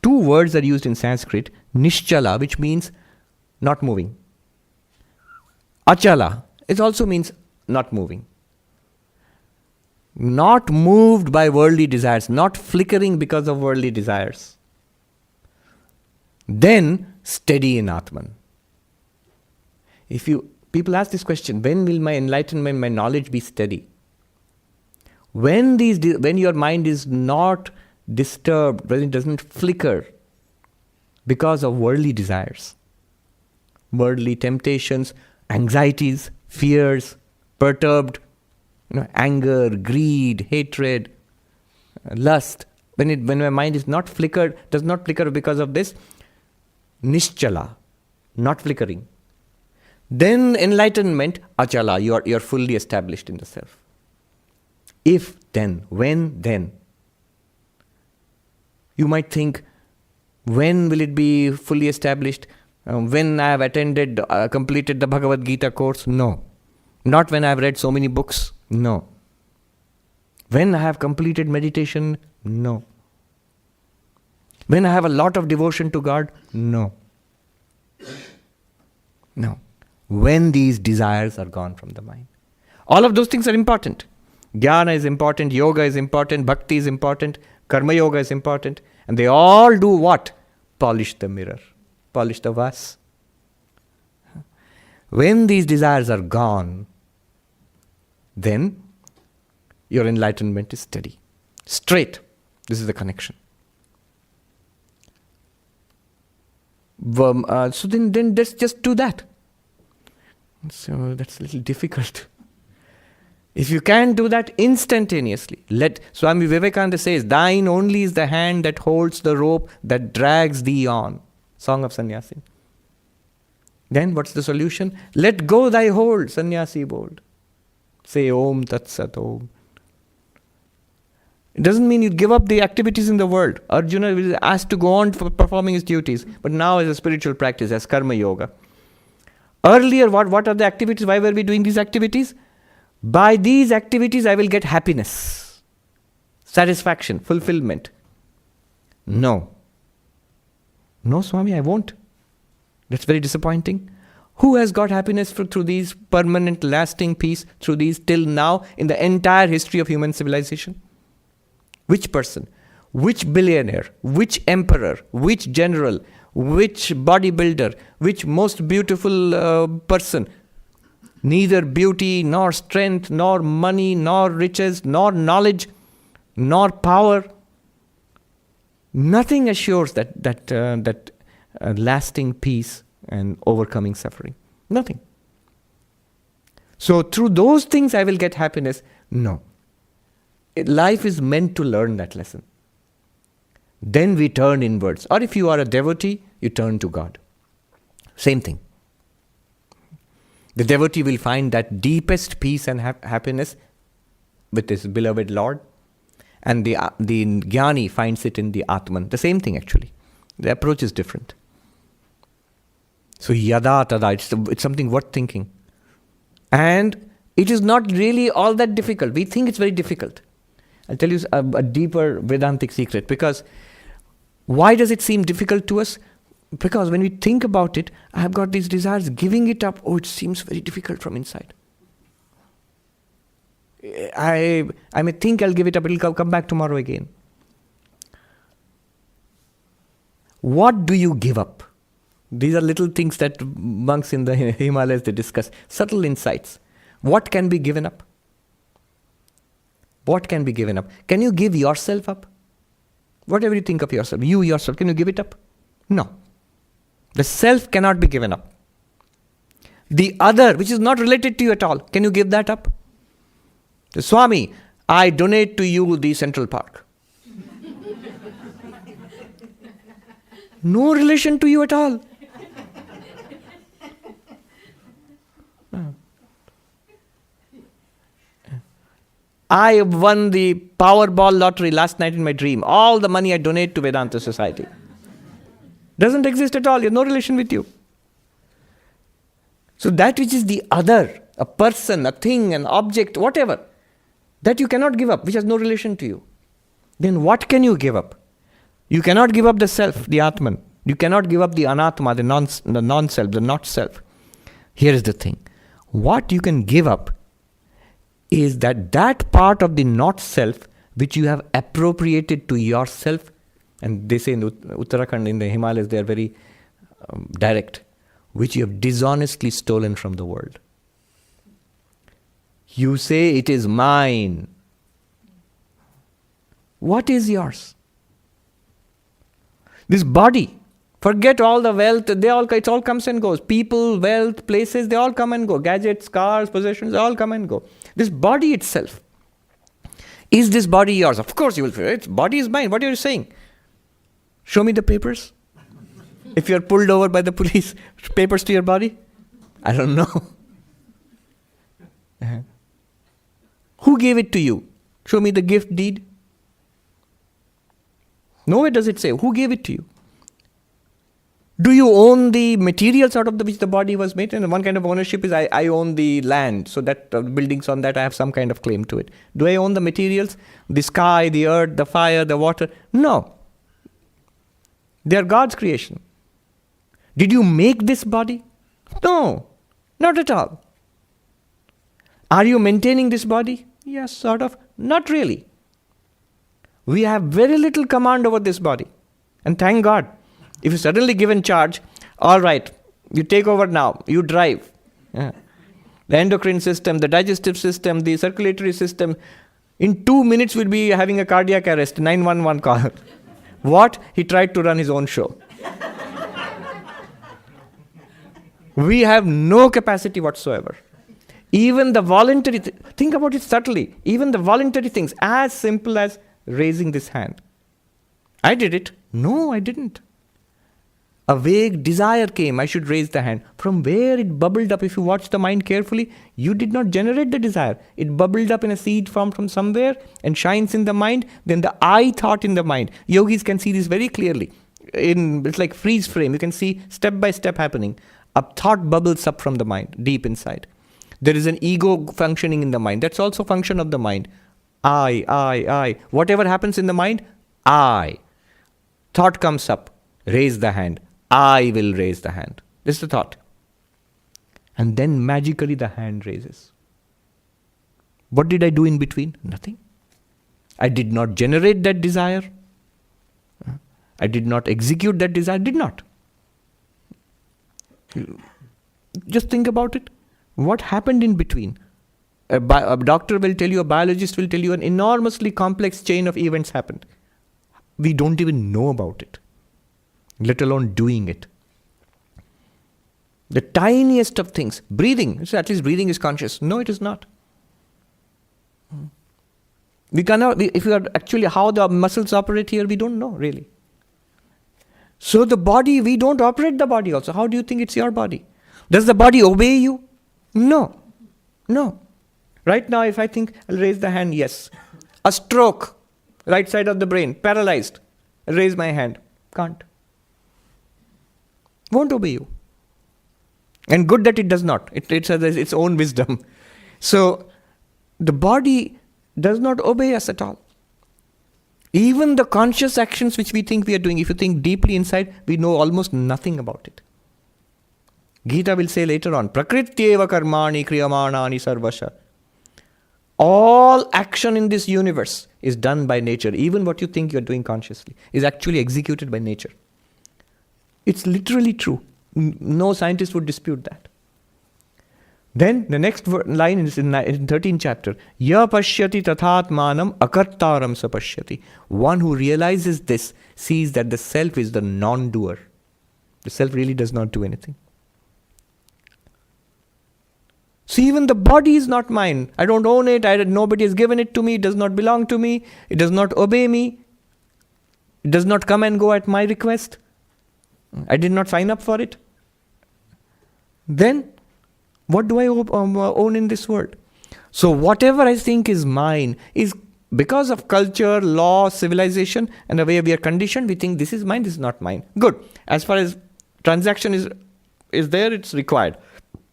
Two words are used in Sanskrit, niṣcala, which means not moving. Achala, it also means not moving. Not moved by worldly desires, not flickering because of worldly desires. Then steady in Atman. People ask this question, when will my enlightenment, my knowledge be steady? When your mind is not disturbed, when it doesn't flicker because of worldly desires, worldly temptations, anxieties, fears, perturbed, anger, greed, hatred, lust. When my mind is not flickered, does not flicker because of this, niṣcala, not flickering. Then enlightenment, achala, you are fully established in the self. If, then, when, then. You might think, when will it be fully established? When I have completed the Bhagavad Gita course? No. Not when I have read so many books? No. When I have completed meditation? No. When I have a lot of devotion to God? No. No. When these desires are gone from the mind. All of those things are important. Jnana is important, yoga is important, bhakti is important, karma yoga is important. And they all do what? Polish the mirror, polish the vase. When these desires are gone, then your enlightenment is steady. Straight. This is the connection. So then let's just do that. So that's a little difficult. If you can do that instantaneously, let Swami Vivekananda says, thine only is the hand that holds the rope that drags thee on. Song of Sannyasi. Then what's the solution? Let go thy hold, Sannyasi bold. Say Om Tat Sat Om. It doesn't mean you give up the activities in the world. Arjuna was asked to go on performing his duties, but now as a spiritual practice, as karma yoga. Earlier, what are the activities? Why were we doing these activities? By these activities, I will get happiness, satisfaction, fulfillment. No. No, Swami, I won't. That's very disappointing. Who has got happiness through these permanent, lasting peace, through these till now in the entire history of human civilization? Which person? Which billionaire? Which emperor? Which general? Which bodybuilder? Which most beautiful person? Neither beauty, nor strength, nor money, nor riches, nor knowledge, nor power. Nothing assures that lasting peace and overcoming suffering. Nothing. So through those things I will get happiness. No. Life is meant to learn that lesson. Then we turn inwards. Or if you are a devotee, you turn to God. Same thing. The devotee will find that deepest peace and happiness with his beloved Lord, and the jnani finds it in the Atman. The same thing actually. The approach is different. So yadā tada, it's something worth thinking. And it is not really all that difficult. We think it's very difficult. I'll tell you a deeper Vedantic secret. Because why does it seem difficult to us? Because when we think about it, I have got these desires, giving it up, it seems very difficult from inside. I may think I'll give it up, it'll come back tomorrow again. What do you give up? These are little things that monks in the Himalayas, they discuss. Subtle insights. What can be given up? What can be given up? Can you give yourself up? Whatever you think of yourself, you yourself, can you give it up? No. The self cannot be given up. The other, which is not related to you at all, can you give that up? The Swami, I donate to you the Central Park. No relation to you at all. I won the Powerball lottery last night in my dream. All the money I donate to Vedanta Society. Doesn't exist at all. You have no relation with you. So that which is the other, a person, a thing, an object, whatever, that you cannot give up, which has no relation to you. Then what can you give up? You cannot give up the self, the Atman. You cannot give up the anatma, the non-self, the not self. Here is the thing. What you can give up is that part of the not self which you have appropriated to yourself, and they say in Uttarakhand, in the Himalayas, they are very direct, which you have dishonestly stolen from the world. You say it is mine. What is yours? This body, forget all the wealth, it all comes and goes. People, wealth, places, they all come and go. Gadgets, cars, possessions, they all come and go. This body itself, is this body yours? Of course you will feel it. Body is mine. What are you saying? Show me the papers. If you are pulled over by the police, papers to your body? I don't know. Who gave it to you? Show me the gift deed. Nowhere does it say. Who gave it to you? Do you own the materials out of which the body was made? And one kind of ownership is I own the land, so that buildings on that I have some kind of claim to it. Do I own the materials? The sky, the earth, the fire, the water? No. They are God's creation. Did you make this body? No, not at all. Are you maintaining this body? Yes, sort of. Not really. We have very little command over this body. And thank God. If you suddenly given charge, all right, you take over now, you drive. Yeah. The endocrine system, the digestive system, the circulatory system, in 2 minutes we'll be having a cardiac arrest, 911 call. What? He tried to run his own show. We have no capacity whatsoever. Even the voluntary, think about it subtly, even the voluntary things, as simple as raising this hand. I did it. No, I didn't. A vague desire came, I should raise the hand. From where it bubbled up, if you watch the mind carefully, you did not generate the desire. It bubbled up in a seed form from somewhere and shines in the mind. Then the I thought in the mind. Yogis can see this very clearly. It's like freeze frame. You can see step by step happening. A thought bubbles up from the mind, deep inside. There is an ego functioning in the mind. That's also function of the mind. I. Whatever happens in the mind, I. Thought comes up. Raise the hand. I will raise the hand. This is the thought. And then magically the hand raises. What did I do in between? Nothing. I did not generate that desire. I did not execute that desire. Did not. Just think about it. What happened in between? A doctor will tell you, a biologist will tell you, an enormously complex chain of events happened. We don't even know about it, let alone doing it. The tiniest of things, breathing, so at least breathing is conscious. No, it is not. We cannot, if you are actually how the muscles operate here, we don't know really. So the body, we don't operate the body also. How do you think it's your body? Does the body obey you? No. Right now, if I think, I'll raise the hand, yes. A stroke, right side of the brain, paralyzed. I'll raise my hand. Can't. Won't obey you. And good that it does not. It has its own wisdom. So, the body does not obey us at all. Even the conscious actions which we think we are doing, if you think deeply inside, we know almost nothing about it. Gita will say later on, Prakrityeva karmani kriyamanani sarvasha. All action in this universe is done by nature. Even what you think you are doing consciously is actually executed by nature. It's literally true. No scientist would dispute that. Then the next line is in 13th chapter. Ya pashyati tathatmanam akartaram sapashyati. One who realizes this sees that the self is the non-doer. The self really does not do anything. So even the body is not mine. I don't own it. Nobody has given it to me. It does not belong to me. It does not obey me. It does not come and go at my request. I did not sign up for it. Then, what do I own in this world? So whatever I think is mine is because of culture, law, civilization, and the way we are conditioned, we think this is mine, this is not mine. Good. As far as transaction is there, it's required.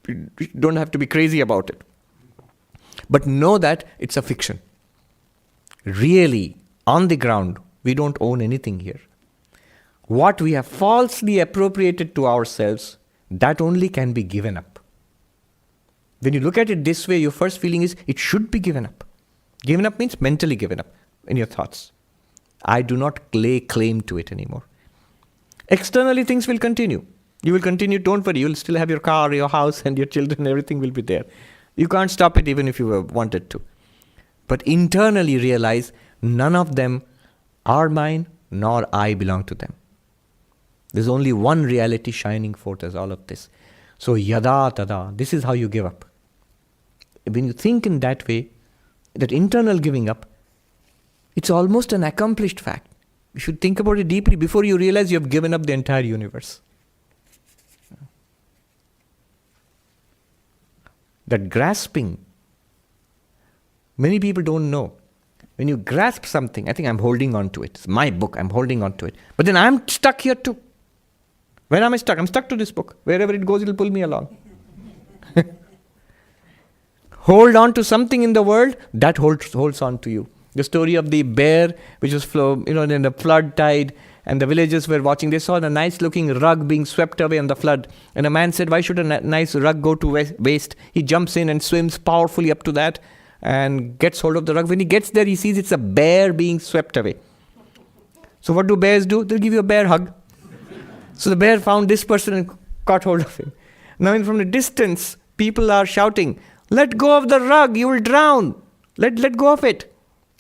You don't have to be crazy about it. But know that it's a fiction. Really, on the ground, we don't own anything here. What we have falsely appropriated to ourselves, that only can be given up. When you look at it this way, your first feeling is, it should be given up. Given up means mentally given up in your thoughts. I do not lay claim to it anymore. Externally, things will continue. You will continue, don't worry, you will still have your car, your house, and your children, everything will be there. You can't stop it even if you wanted to. But internally realize, none of them are mine, nor I belong to them. There's only one reality shining forth as all of this. So yadā tada, this is how you give up. When you think in that way, that internal giving up, it's almost an accomplished fact. You should think about it deeply before you realize you have given up the entire universe. That grasping, many people don't know. When you grasp something, I think I'm holding on to it. It's my book, I'm holding on to it. But then I'm stuck here too. Where am I stuck? I'm stuck to this book. Wherever it goes, it'll pull me along. Hold on to something in the world, that holds on to you. The story of the bear, which was in the flood tide, and the villagers were watching. They saw the nice-looking rug being swept away on the flood. And a man said, why should a nice rug go to waste? He jumps in and swims powerfully up to that and gets hold of the rug. When he gets there, he sees it's a bear being swept away. So what do bears do? They'll give you a bear hug. So the bear found this person and caught hold of him. Now from the distance, people are shouting, let go of the rug, you will drown. Let go of it.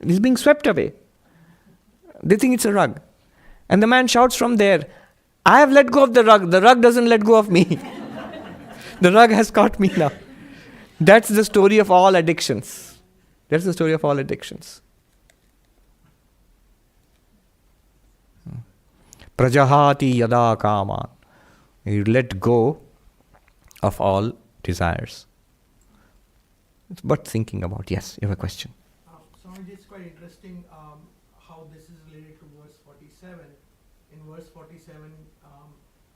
He's being swept away. They think it's a rug. And the man shouts from there, I have let go of the rug doesn't let go of me. The rug has caught me now. That's the story of all addictions. That's the story of all addictions. Prajahāti yadā kāmān. You let go of all desires. It's worth thinking about. Yes, you have a question. Swamiji, it's quite interesting how this is related to verse 47. In verse 47,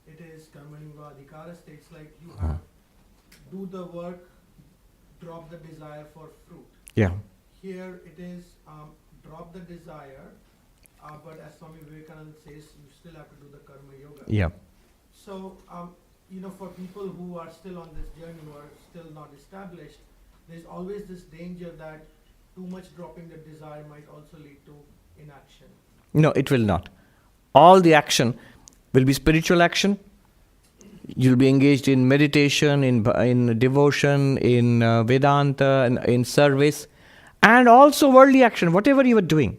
it is kāmān-evātmanā states like you have do the work, drop the desire for fruit. Yeah. Here it is drop the desire, but as Swami Vivekananda says, you still have to do the karma yoga. Yeah. So, for people who are still on this journey, who are still not established, there's always this danger that too much dropping the desire might also lead to inaction. No, it will not. All the action will be spiritual action. You'll be engaged in meditation, in devotion, in Vedanta, in service, and also worldly action, whatever you are doing.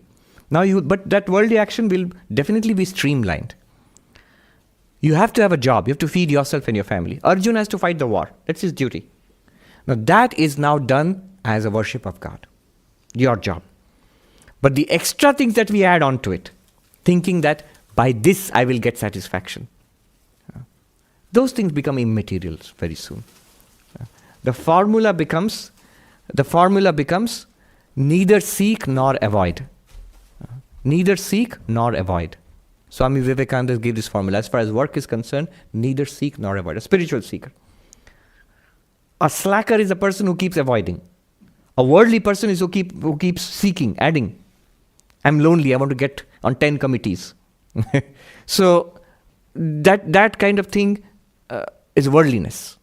But that worldly action will definitely be streamlined. You have to have a job. You have to feed yourself and your family. Arjuna has to fight the war. That's his duty. Now that is now done as a worship of God. Your job. But the extra things that we add on to it, thinking that by this I will get satisfaction, those things become immaterial very soon. The formula becomes the formula becomes neither seek nor avoid. Neither seek nor avoid. Swami Vivekananda gave this formula. As far as work is concerned, neither seek nor avoid. A spiritual seeker. A slacker is a person who keeps avoiding. A worldly person is who keeps seeking, adding. I'm lonely, I want to get on 10 committees. So that kind of thing is worldliness.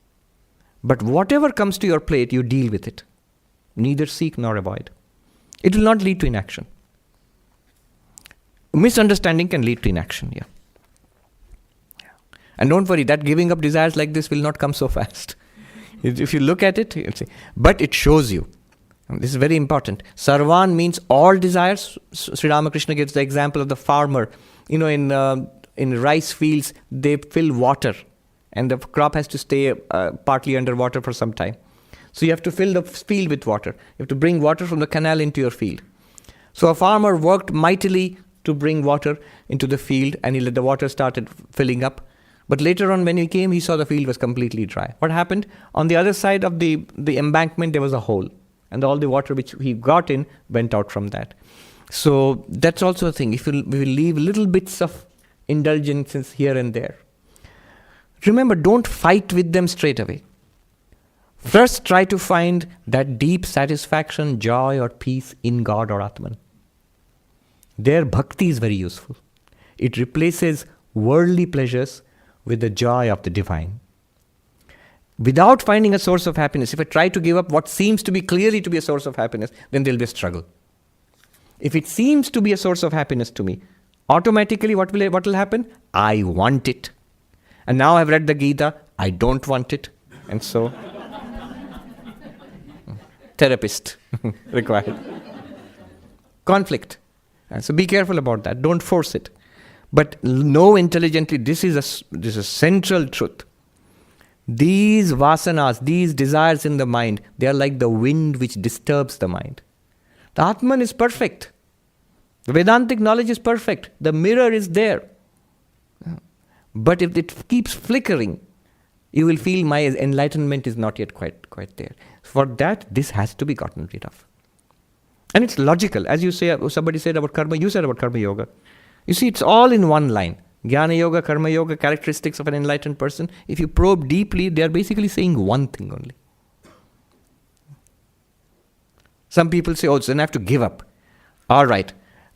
But whatever comes to your plate, you deal with it. Neither seek nor avoid. It will not lead to inaction. Misunderstanding can lead to inaction, yeah. And don't worry, that giving up desires like this will not come so fast. If you look at it, you'll see. But it shows you. This is very important. Sarvān means all desires. Sri Ramakrishna gives the example of the farmer. In rice fields, they fill water and the crop has to stay partly underwater for some time. So you have to fill the field with water. You have to bring water from the canal into your field. So a farmer worked mightily to bring water into the field, and the water started filling up. But later on when he came, he saw the field was completely dry. What happened? On the other side of the embankment, there was a hole. And all the water which he got in went out from that. So that's also a thing. If we will leave little bits of indulgences here and there. Remember, don't fight with them straight away. First, try to find that deep satisfaction, joy or peace in God or Atman. There, bhakti is very useful. It replaces worldly pleasures with the joy of the divine. Without finding a source of happiness, if I try to give up what seems to be clearly to be a source of happiness, then there will be a struggle. If it seems to be a source of happiness to me, automatically what will happen? I want it. And now I've read the Gita, I don't want it. And so, therapist required. Conflict. So be careful about that. Don't force it. But know intelligently, this is a central truth. These vasanas, these desires in the mind, they are like the wind which disturbs the mind. The Atman is perfect. The Vedantic knowledge is perfect. The mirror is there. But if it keeps flickering, you will feel my enlightenment is not yet quite there. For that, this has to be gotten rid of. And it's logical. As you say, somebody said about karma, you said about karma yoga. You see, it's all in one line. Jnana yoga, karma yoga, characteristics of an enlightened person. If you probe deeply, they are basically saying one thing only. Some people say, then I have to give up. All right,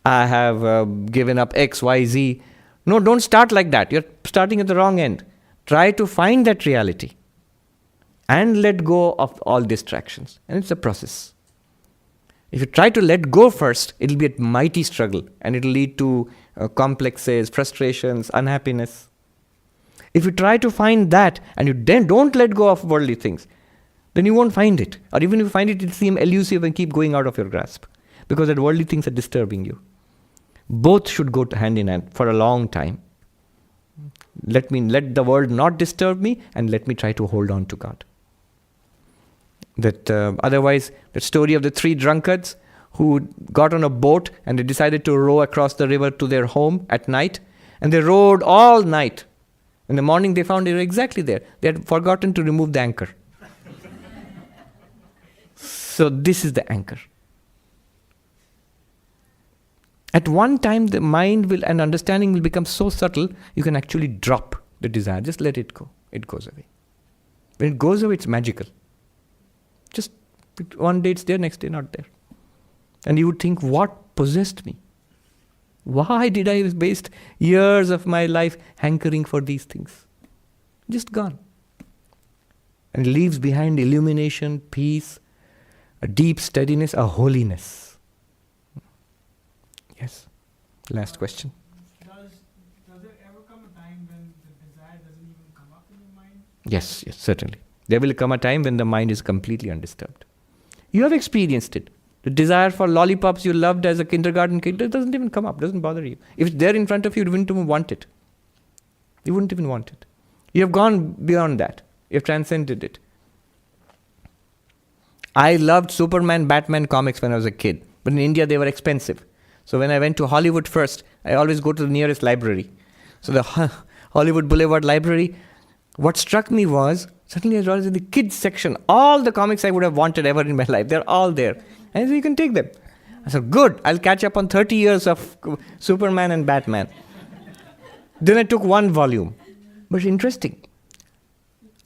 I have given up X, Y, Z. No, don't start like that. You're starting at the wrong end. Try to find that reality and let go of all distractions. And it's a process. If you try to let go first, it'll be a mighty struggle and it'll lead to complexes, frustrations, unhappiness. If you try to find that and you then don't let go of worldly things, then you won't find it. Or even if you find it, it'll seem elusive and keep going out of your grasp because that worldly things are disturbing you. Both should go hand in hand for a long time. Let the world not disturb me and let me try to hold on to God. Otherwise, the story of the 3 drunkards who got on a boat and they decided to row across the river to their home at night, and they rowed all night. In the morning they found they were exactly there. They had forgotten to remove the anchor. So this is the anchor. At one time the mind and understanding will become so subtle, you can actually drop the desire. Just let it go. It goes away. When it goes away, it's magical. Just one day it's there, next day not there. And you would think, what possessed me? Why did I waste years of my life hankering for these things? Just gone. And leaves behind illumination, peace, a deep steadiness, a holiness. Yes. Last question. Does there ever come a time when the desire doesn't even come up in your mind? Yes, certainly. There will come a time when the mind is completely undisturbed. You have experienced it. The desire for lollipops you loved as a kindergarten kid, it doesn't even come up, doesn't bother you. If it's there in front of you, you wouldn't even want it. You wouldn't even want it. You have gone beyond that. You have transcended it. I loved Superman, Batman comics when I was a kid. But in India, they were expensive. So when I went to Hollywood first, I always go to the nearest library. So the Hollywood Boulevard Library, what struck me was Suddenly I realized in the kids section, all the comics I would have wanted ever in my life, they're all there. And so you can take them. I said, good, I'll catch up on 30 years of Superman and Batman. Then I took one volume. But interesting.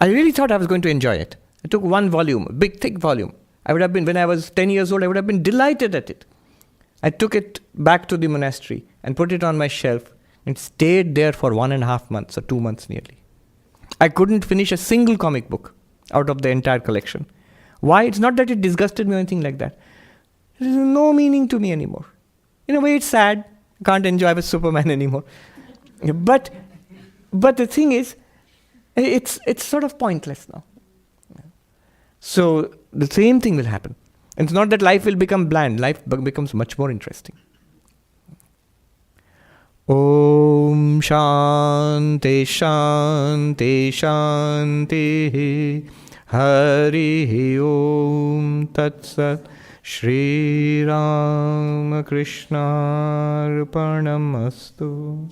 I really thought I was going to enjoy it. I took one volume, a big, thick volume. I would have been, when I was 10 years old, I would have been delighted at it. I took it back to the monastery and put it on my shelf and stayed there for 1.5 months or 2 months nearly. I couldn't finish a single comic book out of the entire collection. Why? It's not that it disgusted me or anything like that. It has no meaning to me anymore. In a way, it's sad. I can't enjoy with Superman anymore. But the thing is, it's sort of pointless now. So the same thing will happen. And it's not that life will become bland. Life becomes much more interesting. Om Shanti Shanti Shanti Hari Om Tat Sat Shri Rama Krishna Arpanamastu.